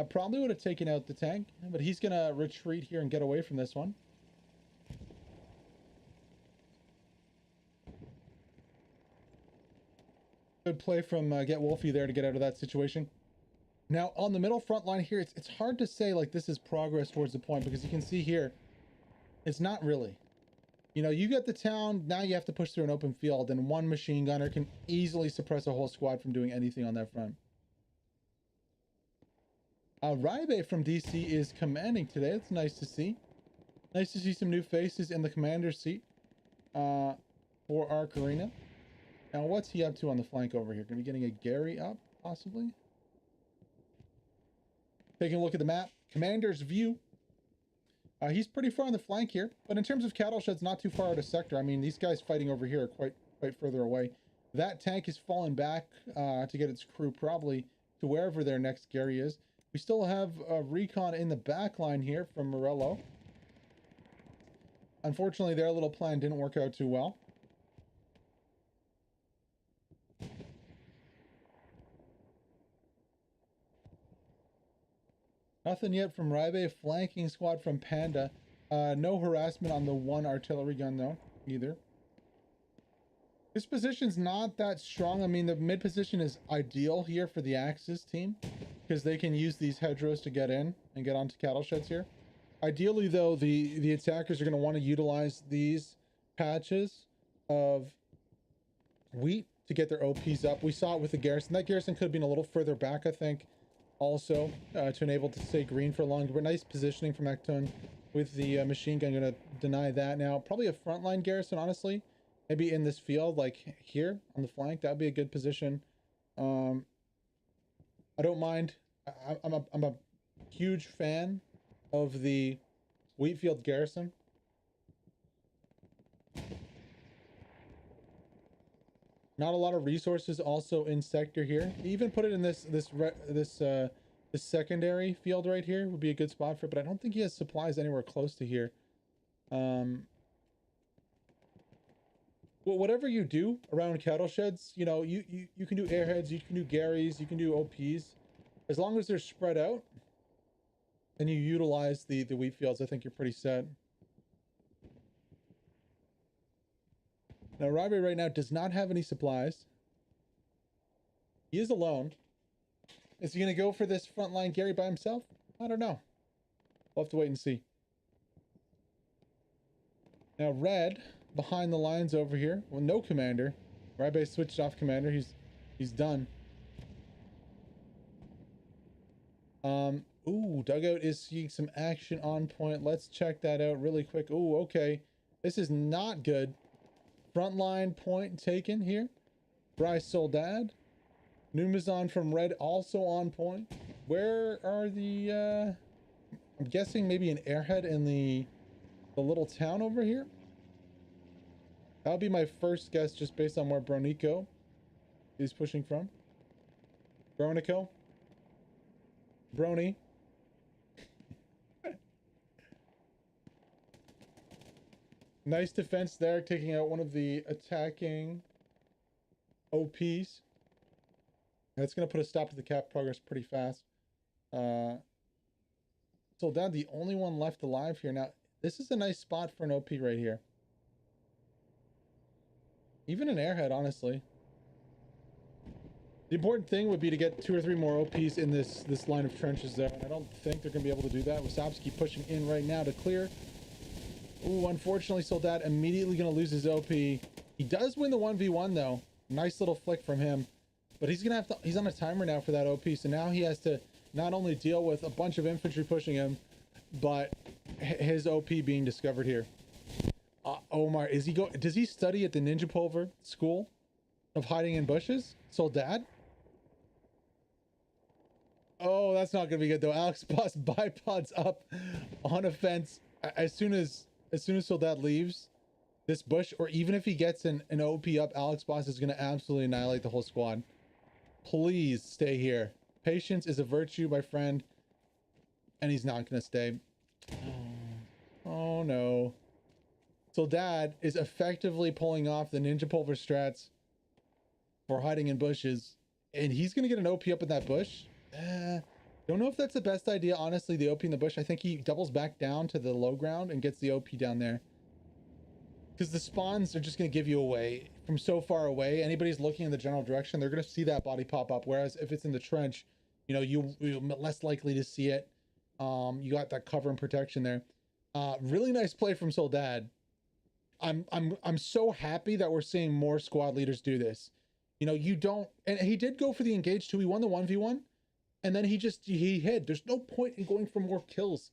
Probably would have taken out the tank, but he's going to retreat here and get away from this one. Good play from Get Wolfie there to get out of that situation. Now, on the middle front line here, it's hard to say like this is progress towards the point, because you can see here, it's not really. You know, you get the town, now you have to push through an open field, and one machine gunner can easily suppress a whole squad from doing anything on that front. Raibe from DC is commanding today. It's nice to see. Nice to see some new faces in the commander's seat for Arc Arena. Now, what's he up to on the flank over here? Gonna be getting a Garry up, possibly? Taking a look at the map, commander's view. He's pretty far on the flank here, but in terms of cattle sheds, not too far out of sector. I mean, these guys fighting over here are quite further away. That tank is falling back to get its crew probably to wherever their next Garry is. We still have a recon in the back line here from Morello. Unfortunately, their little plan didn't work out too well. Nothing yet from Raibe. Flanking squad from Panda. No harassment on the one artillery gun though, either. This position's not that strong. I mean, the mid position is ideal here for the Axis team, because they can use these hedgerows to get in and get onto cattle sheds here. Ideally though, the attackers are going to want to utilize these patches of wheat to get their OPs up. We saw it with the Garrison. That Garrison could have been a little further back, I think, also to enable to stay green for longer. But nice positioning from Ecton with the machine gun. Going to deny that now. Probably a frontline Garrison, honestly. Maybe in this field, like here on the flank, that would be a good position. I don't mind. I'm a huge fan of the Wheatfield Garrison. Not a lot of resources also in sector here. Even put it in this secondary field right here would be a good spot for it, but I don't think he has supplies anywhere close to here. Well, whatever you do around cattle sheds, you know, you can do airheads, you can do Garys, you can do OPs. As long as they're spread out and you utilize the wheat fields, I think you're pretty set. Now, Robbie right now does not have any supplies. He is alone. Is he going to go for this frontline Garry by himself? I don't know. We'll have to wait and see. Now, Red behind the lines over here. Well, no commander. Robbie switched off commander. He's done. Ooh, Dugout is seeing some action on point. Let's check that out really quick. Ooh, okay. This is not good. Frontline point taken here. Bryce Soldad. Numazon from Red also on point. Where are the I'm guessing maybe an airhead in the little town over here. That would be my first guess just based on where Bronico He's pushing from. Throwing a kill. Brony. Nice defense there, taking out one of the attacking OPs. That's going to put a stop to the cap progress pretty fast. Soldad, the only one left alive here. Now, this is a nice spot for an OP right here. Even an airhead, honestly. The important thing would be to get 2 or 3 more OPs in this line of trenches there. And I don't think they're going to be able to do that. Wasowski pushing in right now to clear. Ooh, unfortunately, Soldad immediately going to lose his OP. He does win the 1v1, though. Nice little flick from him. But he's going to have to... He's on a timer now for that OP. So now he has to not only deal with a bunch of infantry pushing him, but his OP being discovered here. Omar, does he study at the Ninja Pulver School of Hiding in Bushes? Soldad? Oh, that's not gonna be good though. Alex Boss bipods up on a fence as soon as Soldad leaves this bush, or even if he gets an OP up, Alex Boss is gonna absolutely annihilate the whole squad. Please stay here. Patience is a virtue, my friend, and he's not gonna stay. Oh no. Soldad is effectively pulling off the Ninja Pulver strats for hiding in bushes, and he's gonna get an OP up in that bush. Don't know if that's the best idea, honestly, the OP in the bush. I think he doubles back down to the low ground and gets the OP down there, because the spawns are just gonna give you away from so far away. Anybody's looking in the general direction, they're gonna see that body pop up, whereas if it's in the trench, you know, you're less likely to see it. You got that cover and protection there. Really nice play from Soldad. I'm so happy that we're seeing more squad leaders do this. You know, you don't, and he did go for the engage too. He won the 1v1, and then he hid. There's no point in going for more kills.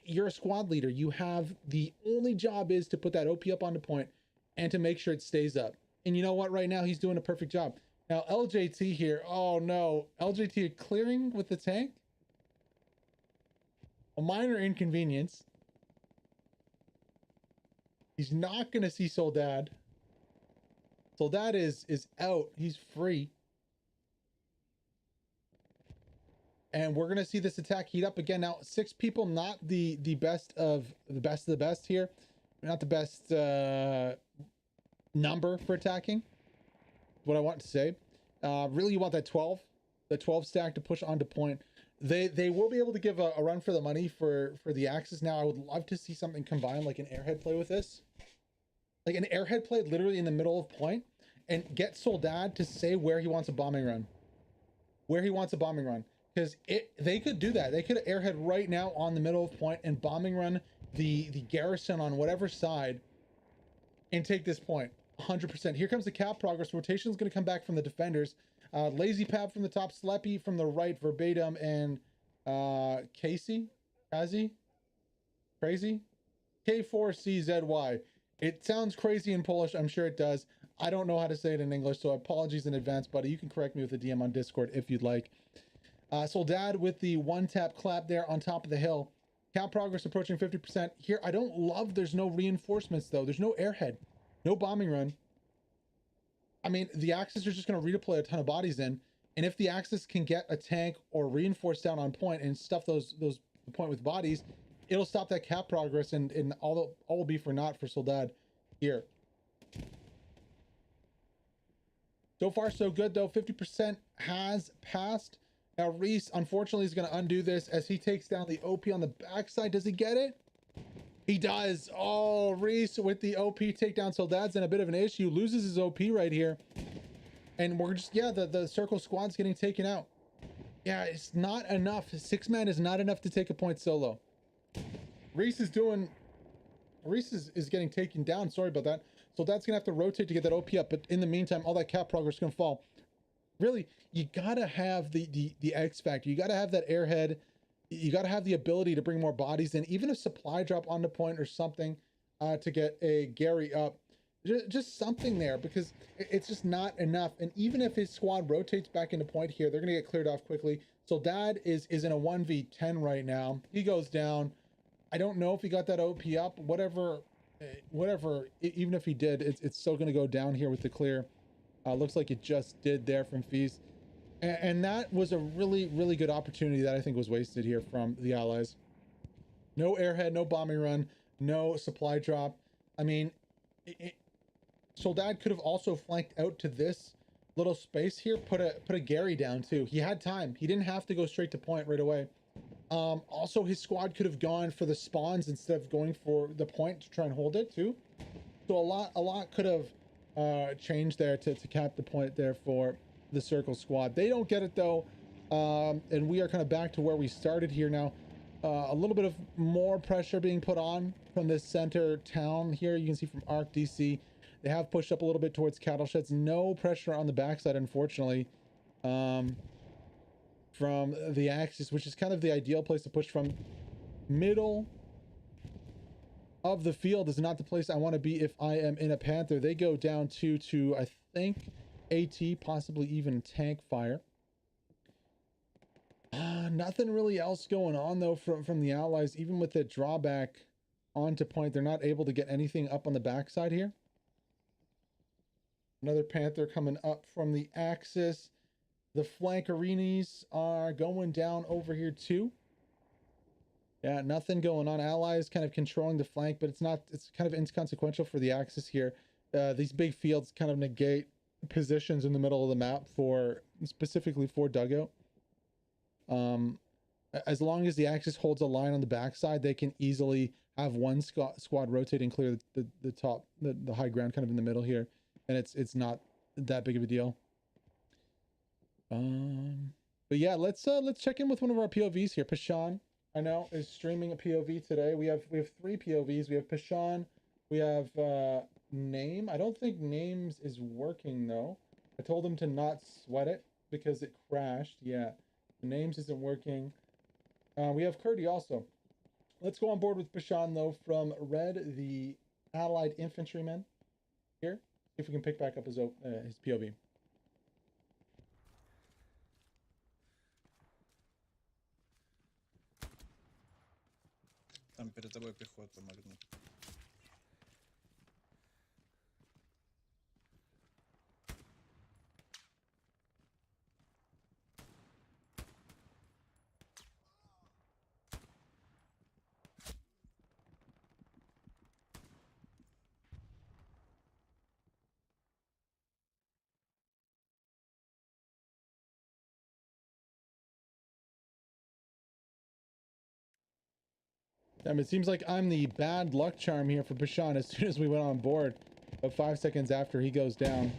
You're a squad leader. You have, the only job is to put that OP up on the point and to make sure it stays up. And you know what? Right now he's doing a perfect job. Now LJT here. Oh no, LJT clearing with the tank. A minor inconvenience. He's not going to see Soldad. Soldad is out. He's free. And we're going to see this attack heat up again. Now, 6 people, not the best of the best here. Not the best number for attacking. What I want to say. Really, you want that 12. The 12 stack to push onto point. They will be able to give a run for the money for the axes. Now, I would love to see something combined, like an airhead play with this. Like an airhead play literally in the middle of point, and get Soldad to say where he wants a bombing run. Where he wants a bombing run. Because they could do that. They could airhead right now on the middle of point and bombing run the Garrison on whatever side and take this point. 100%. Here comes the cap progress. Rotation is going to come back from the defenders. Lazy Pab from the top, Sleppy from the right, Verbatim, and Kazi? Crazy? K4CZY. It sounds crazy in Polish. I'm sure it does. I don't know how to say it in English, so apologies in advance, buddy. You can correct me with a DM on Discord if you'd like. Soldad with the one-tap clap there on top of the hill. Cap progress approaching 50%. Here, I don't love there's no reinforcements, though. There's no airhead. No bombing run. I mean, the Axis are just going to redeploy a ton of bodies in, and if the Axis can get a tank or reinforce down on point and stuff those point with bodies, it'll stop that cap progress, and all will be for naught for Soldad here. So far, so good, though. 50% has passed. Now, Reese, unfortunately, is going to undo this as he takes down the OP on the backside. Does he get it? He does. Oh, Reese with the OP takedown. Soldad's in a bit of an issue. Loses his OP right here. And we're just, yeah, the circle squad's getting taken out. Yeah, it's not enough. 6-man is not enough to take a point solo. Reese is getting taken down. Sorry about that. Soldad's going to have to rotate to get that OP up. But in the meantime, all that cap progress is going to fall. Really, you got to have the X factor. You got to have that airhead. You got to have the ability to bring more bodies in, even a supply drop on the point or something to get a Garry up. Just something there, because it's just not enough. And even if his squad rotates back into point here, they're going to get cleared off quickly. Soldad is in a 1v10 right now. He goes down. I don't know if he got that OP up. Whatever, even if he did, it's still going to go down here with the clear. Looks like it just did there from Feast. And that was a really, really good opportunity that I think was wasted here from the Allies. No airhead, no bombing run, no supply drop. I mean, Soldad could have also flanked out to this little space here, put a Garry down too. He had time. He didn't have to go straight to point right away. Also, his squad could have gone for the spawns instead of going for the point to try and hold it too. So a lot could have changed there to cap the point there for the Circle squad. They don't get it though, and we are kind of back to where we started here now. A little bit of more pressure being put on from this center town here. You can see from Arc DC, they have pushed up a little bit towards cattle sheds. No pressure on the backside, unfortunately, from the Axis, which is kind of the ideal place to push from. Middle of the field is not the place I want to be if I am in a Panther. They go down to I think AT, possibly even tank fire. Nothing really else going on though from the Allies. Even with the drawback onto point, they're not able to get anything up on the backside here. Another Panther coming up from the Axis. The flankerini are going down over here too. Yeah, nothing going on. Allies kind of controlling the flank, but it's kind of inconsequential for the Axis here. These big fields kind of negate positions in the middle of the map specifically for dugout. As long as the Axis holds a line on the backside, they can easily have one squad rotate and clear the top, the high ground kind of in the middle here, and it's not that big of a deal. But yeah, let's check in with one of our POVs here. Pashan, I know, is streaming a POV today. We have 3 POVs. We have Pashan, we have Name. I don't think Names is working though. I told him to not sweat it because it crashed. Yeah, the Names isn't working. We have Kurdi also. Let's go on board with Pashan though from Red, the Allied infantryman here. See if we can pick back up his POV. Там перед тобой пехота, Магнум. It seems like I'm the bad luck charm here for Pashan as soon as we went on board, but 5 seconds after he goes down.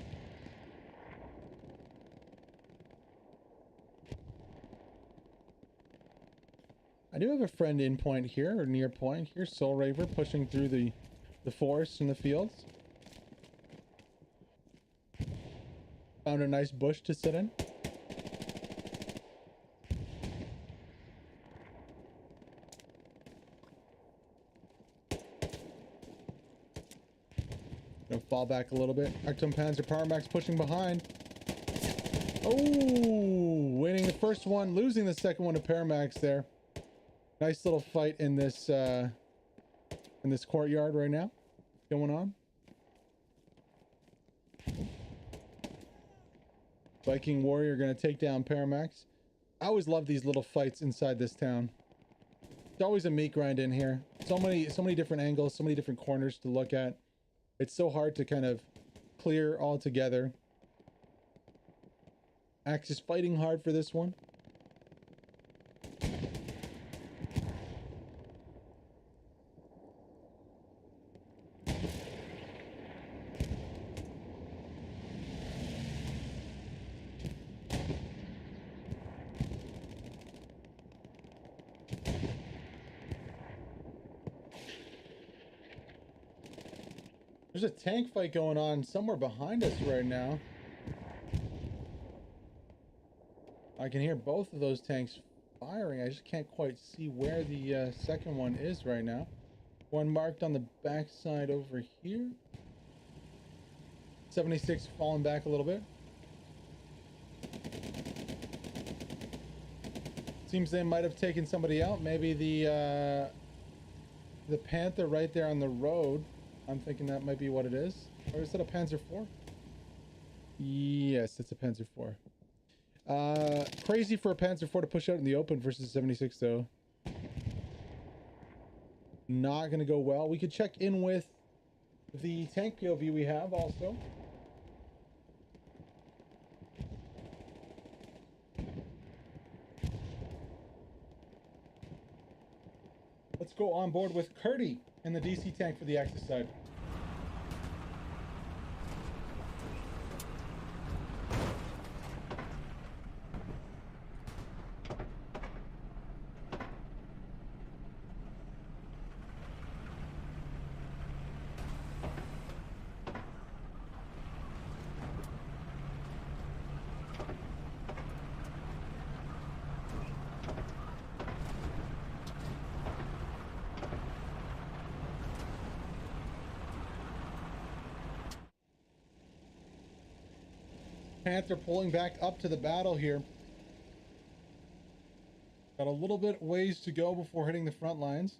I do have a friend in point here, or near point here, Soul Raver, pushing through the forest and the fields. Found a nice bush to sit in. Gonna fall back a little bit. Actum Panzer Paramax pushing behind. Oh, winning the first one, losing the second one to Paramax there. Nice little fight in this courtyard right now going on. Viking Warrior gonna take down Paramax. I always love these little fights inside this town. It's always a meat grind in here. So many different angles, so many different corners to look at. It's so hard to kind of clear all together. Axis fighting hard for this one. There's a tank fight going on somewhere behind us right now. I can hear both of those tanks firing. I just can't quite see where the second one is right now. One marked on the backside over here. 76 falling back a little bit. Seems they might have taken somebody out. Maybe the Panther right there on the road. I'm thinking that might be what it is. Or is it a Panzer IV? Yes, it's a Panzer IV. Crazy for a Panzer IV to push out in the open versus 76 though. Not gonna go well. We could check in with the tank POV we have also. Let's go on board with Curdy in the DC tank for the Axis side. Panther pulling back up to the battle here. Got a little bit ways to go before hitting the front lines.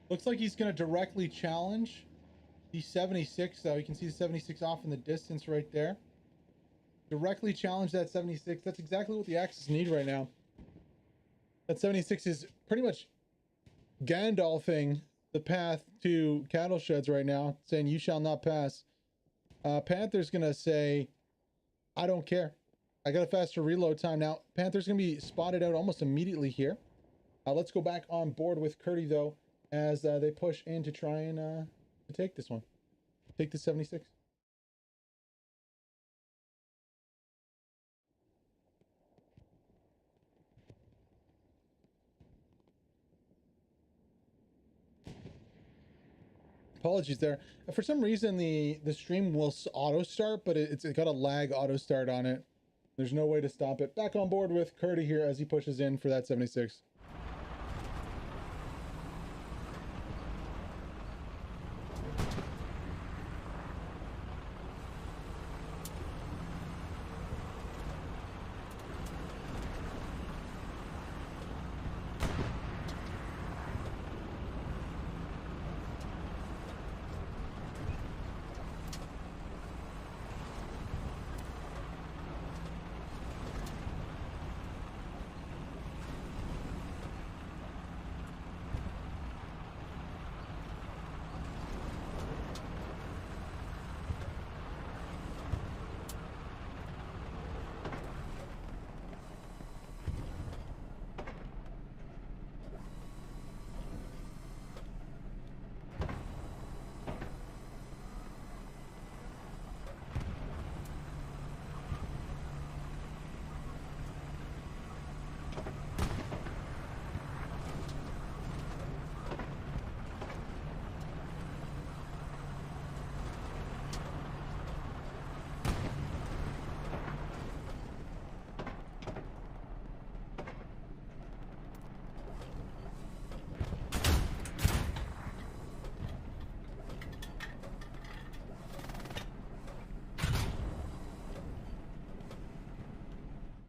Looks like he's going to directly challenge the 76 though. You can see the 76 off in the distance right there. Directly challenge that 76. That's exactly what the Axis need right now. That 76 is pretty much Gandalfing the path to cattle sheds right now, saying you shall not pass. Panther's gonna say, I don't care. I got a faster reload time now. Panther's gonna be spotted out almost immediately here. Let's go back on board with Curdy though, as they push in to try and to take this one. Take the 76. Apologies there. For some reason, the stream will auto start, but it's got a lag auto start on it. There's no way to stop it. Back on board with Curdy here as he pushes in for that 76.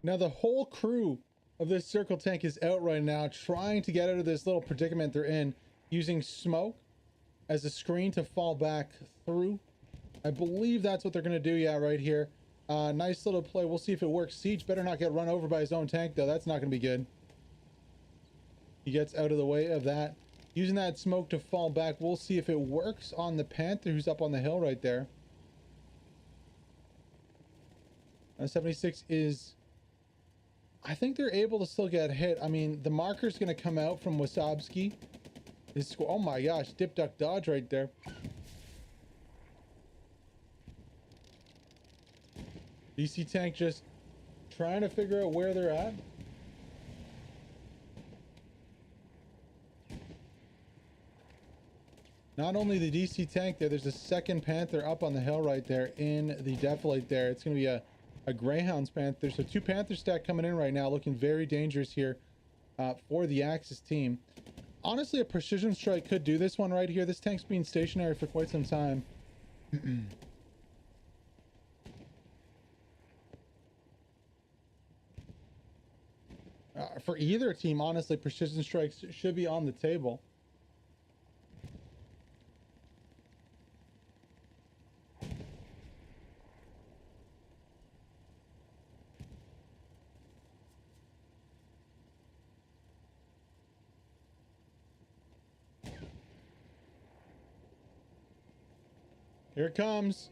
Now the whole crew of this circle tank is out right now trying to get out of this little predicament they're in, using smoke as a screen to fall back through. I believe that's what they're going to do. Yeah, right here. Nice little play. We'll see if it works. Siege better not get run over by his own tank though. That's not going to be good. He gets out of the way of that. Using that smoke to fall back. We'll see if it works on the Panther who's up on the hill right there. 76 is... I think they're able to still get hit. I mean, the marker's going to come out from Wasabski. Oh my gosh, dip, duck, dodge right there. DC tank just trying to figure out where they're at. Not only the DC tank there's a second Panther up on the hill right there in the defilade there. It's going to be a Greyhounds Panther. So two Panther stack coming in right now, looking very dangerous here for the Axis team. Honestly, a precision strike could do this one right here. This tank's been stationary for quite some time. For either team, honestly, precision strikes should be on the table. Here it comes.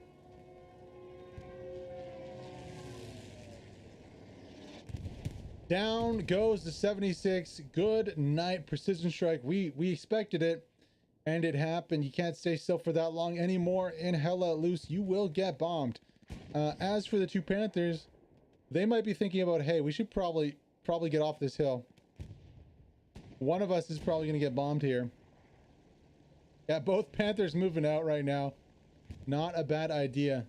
Down goes the 76. Good night, precision strike. We expected it, and it happened. You can't stay still for that long anymore in Hell Let Loose. You will get bombed. As for the two Panthers, they might be thinking about, hey, we should probably get off this hill. One of us is probably going to get bombed here. Yeah, both Panthers moving out right now. Not a bad idea.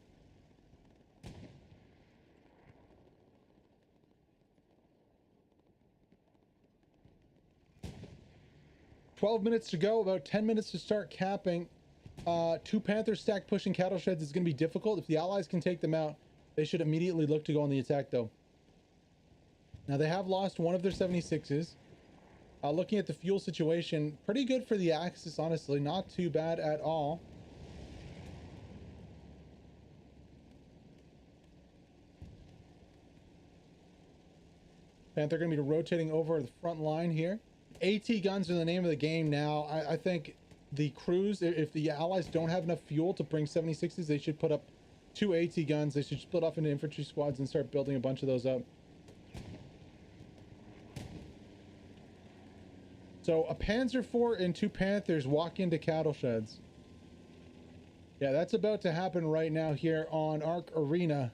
$12 minutes to go, about 10 minutes to start capping. Two Panthers stack pushing cattle sheds is going to be difficult. If the Allies can take them out, they should immediately look to go on the attack, though. Now, they have lost one of their 76s. Looking at the fuel situation, pretty good for the Axis, honestly. Not too bad at all. Panther going to be rotating over the front line here. AT guns are the name of the game now. I think the crews, if the Allies don't have enough fuel to bring 76s, they should put up 2 AT guns. They should split off into infantry squads and start building a bunch of those up. So a Panzer IV and 2 Panthers walk into cattle sheds. Yeah, that's about to happen right now here on Arc Arena.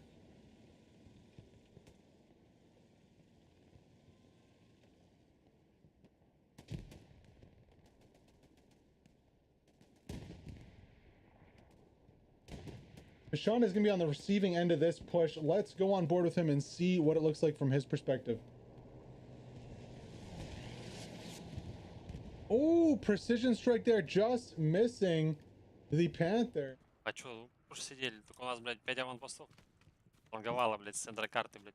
Sean is going to be on the receiving end of this push. Let's go on board with him and see what it looks like from his perspective. Oh, precision strike there, just missing the Panther. А чё, уж сидели, только у нас, блядь, 5 аванпостов. Лонговало, блядь, с центра карты, блядь.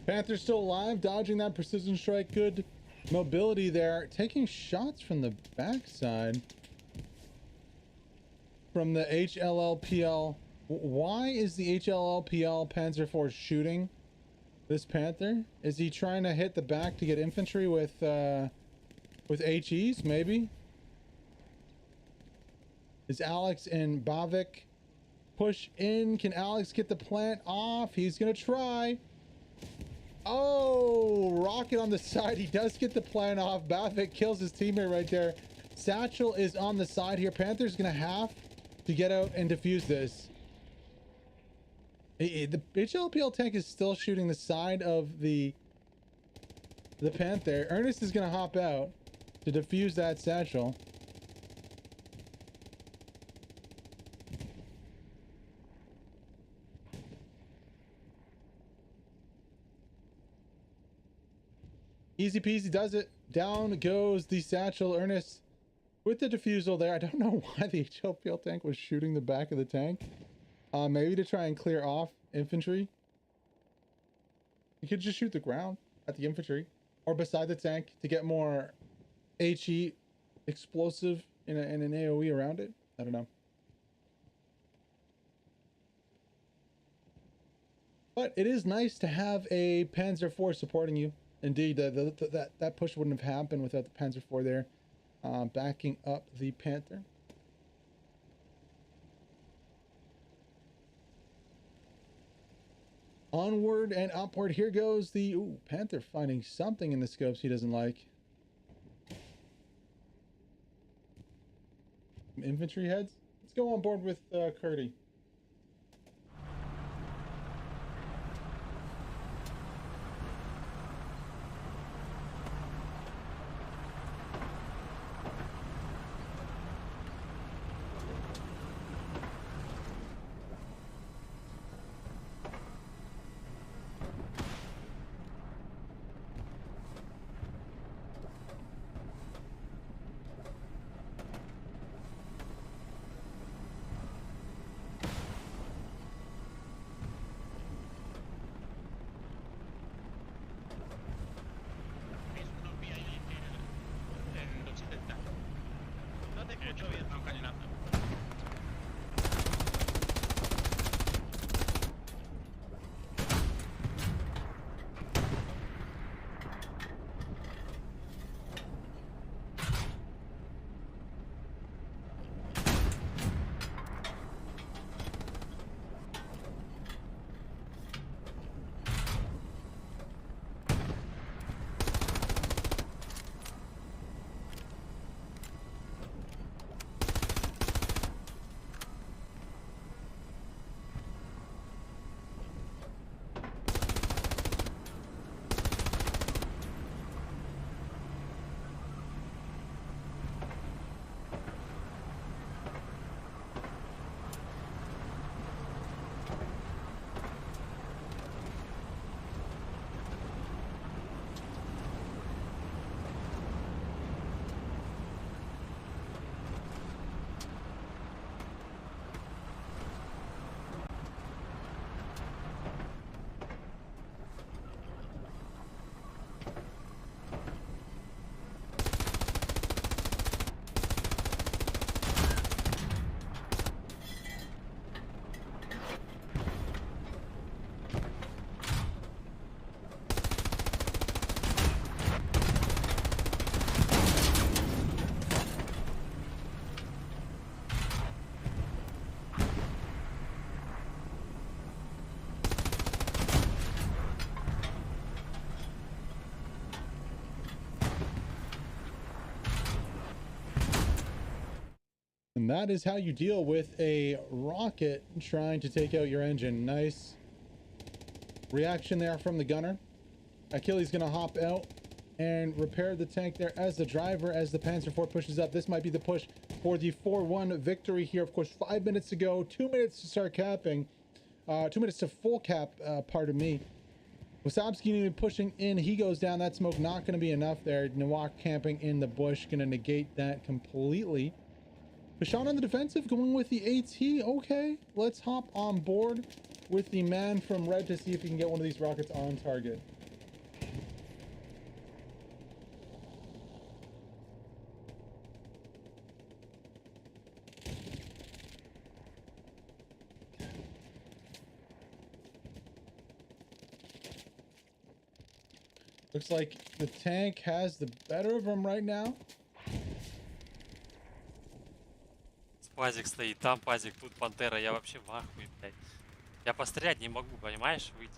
Panther's still alive, dodging that precision strike. Good mobility there. Taking shots from the backside. From the HLLPL. Why is the HLLPL Panzer IV shooting this Panther? Is he trying to hit the back to get infantry with HEs, maybe? Is Alex and Bavik push in? Can Alex get the plant off? He's gonna try. Oh, rocket on the side. He does get the plant off. Bavik kills his teammate right there. Satchel is on the side here. Panther's gonna have to get out and defuse this. The HLPL tank is still shooting the side of the Panther. Ernest is gonna hop out to defuse that Satchel. Easy peasy does it. Down goes the Satchel. Ernest with the defusal there. I don't know why the HLPL tank was shooting the back of the tank. Maybe to try and clear off infantry. You could just shoot the ground at the infantry or beside the tank to get more HE explosive in an AoE around it. I don't know. But it is nice to have a Panzer IV supporting you. Indeed, that push wouldn't have happened without the Panzer IV there backing up the Panther. Onward and upward. Here goes the Panther finding something in the scopes he doesn't like. Infantry heads. Let's go on board with Curdy. that is how you deal with a rocket trying to take out your engine. Nice reaction there from the gunner. Achilles gonna hop out and repair the tank there as the driver, as the Panzer IV pushes up. This might be the push for the 4-1 victory here. Of course, 5 minutes to go, 2 minutes to start capping, 2 minutes to full cap, pardon me. Wasabski going to be pushing in. He goes down. That smoke not going to be enough there. Nawak camping in the bush, going to negate that completely. Bashan on the defensive, going with the AT. Okay, let's hop on board with the man from red to see if he can get one of these rockets on target. Looks like the tank has the better of him right now. Пазик стоит, там пазик, тут пантера, я вообще в ахуе, блядь. Я пострелять не могу, понимаешь, выйти.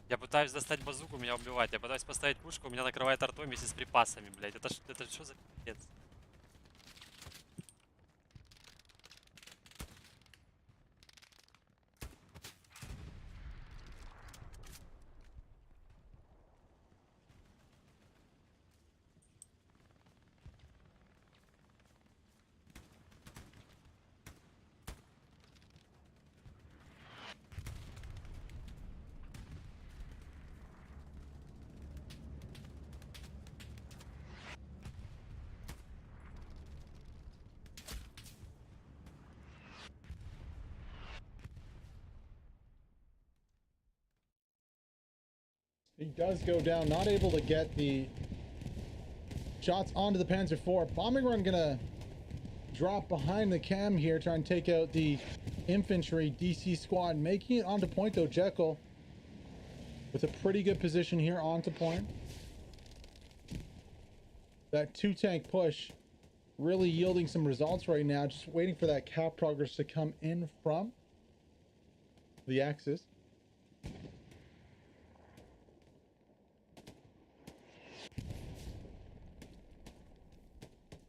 Я пытаюсь достать базуку, меня убивают. Я пытаюсь поставить пушку, меня накрывает артой вместе с припасами, блядь. Это что за пиздец? He does go down, not able to get the shots onto the Panzer IV. Bombing run gonna drop behind the cam here, try and take out the infantry DC squad. Making it onto point though, Jekyll with a pretty good position here onto point. That 2-tank push really yielding some results right now. Just waiting for that cap progress to come in from the Axis.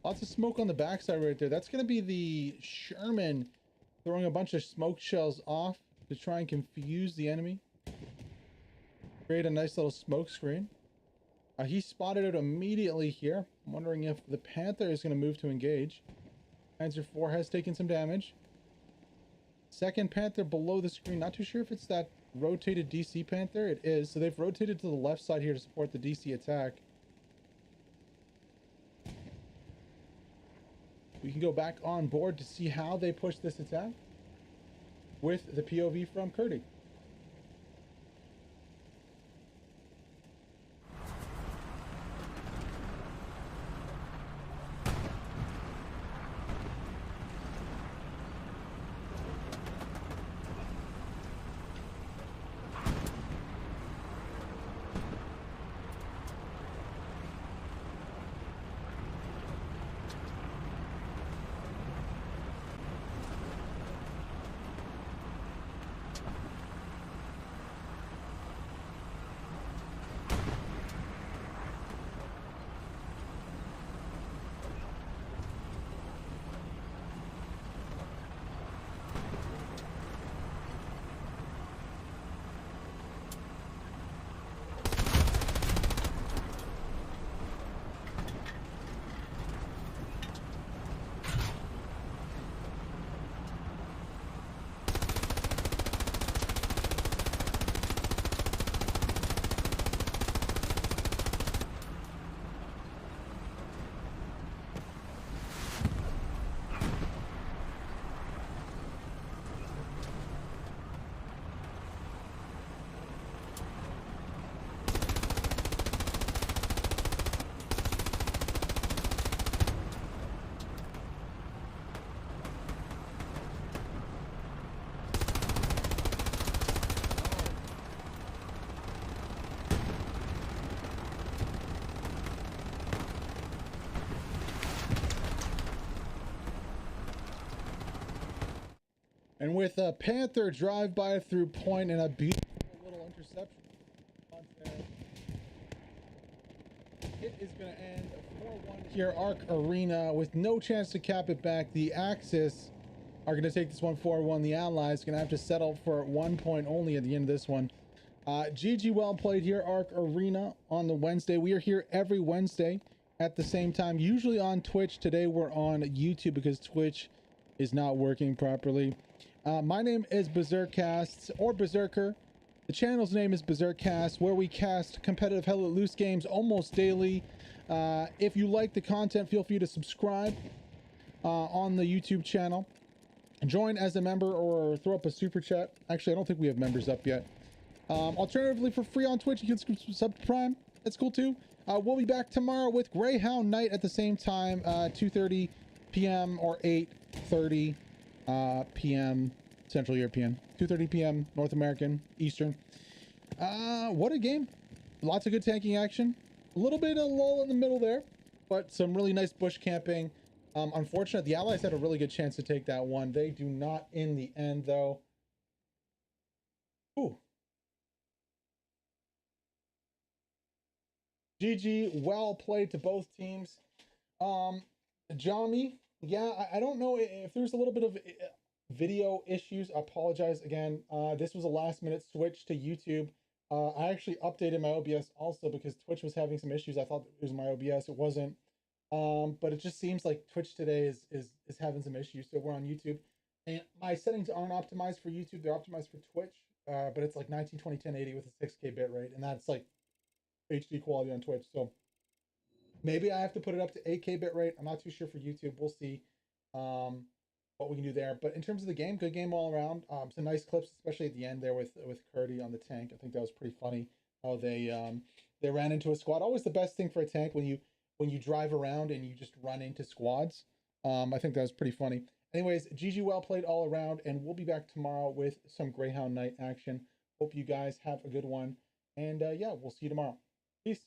Lots of smoke on the backside right there. That's going to be the Sherman throwing a bunch of smoke shells off to try and confuse the enemy. Create a nice little smoke screen. He spotted it immediately here. I'm wondering if the Panther is going to move to engage. Panzer IV has taken some damage. Second Panther below the screen. Not too sure if it's that rotated DC Panther. It is. So they've rotated to the left side here to support the DC attack. We can go back on board to see how they push this attack with the POV from Kurdy. And with a Panther drive-by through point and a beautiful little interception. It is going to end 4-1 here, Arc Arena, with no chance to cap it back. The Axis are going to take this one 4-1. The Allies going to have to settle for 1 point only at the end of this one. GG, well played here, Arc Arena, on the Wednesday. We are here every Wednesday at the same time, usually on Twitch. Today we're on YouTube because Twitch is not working properly. My name is Berserkcasts, or Berserker. The channel's name is Berserkcast, where we cast competitive Hell Let Loose games almost daily. If you like the content, feel free to subscribe on the YouTube channel. Join as a member or throw up a super chat. Actually, I don't think we have members up yet. Alternatively, for free on Twitch, you can sub to Prime. That's cool too. We'll be back tomorrow with Greyhound Night at the same time, 2:30 p.m. or 8:30 p.m. Central European, 2:30 p.m. North American, Eastern. What a game. Lots of good tanking action. A little bit of lull in the middle there, but some really nice bush camping. Unfortunate, the Allies had a really good chance to take that one. They do not in the end, though. Ooh. GG, well played to both teams. Jami, yeah, I don't know if there's a little bit of video issues. I apologize again. This was a last minute switch to YouTube. I actually updated my OBS also because Twitch was having some issues. I thought it was my OBS. It wasn't. But it just seems like Twitch today is having some issues. So we're on YouTube. And my settings aren't optimized for YouTube. They're optimized for Twitch. But it's like 1920 1080 with a 6K bitrate. And that's like HD quality on Twitch. So maybe I have to put it up to 8K bitrate. I'm not too sure for YouTube. We'll see what we can do there. But in terms of the game, good game all around. Some nice clips, especially at the end there with Curdy on the tank. I think that was pretty funny how they ran into a squad. Always the best thing for a tank when you drive around and you just run into squads. I think that was pretty funny. Anyways, GG, well played all around, and we'll be back tomorrow with some Greyhound Night action. Hope you guys have a good one. And yeah, we'll see you tomorrow. Peace.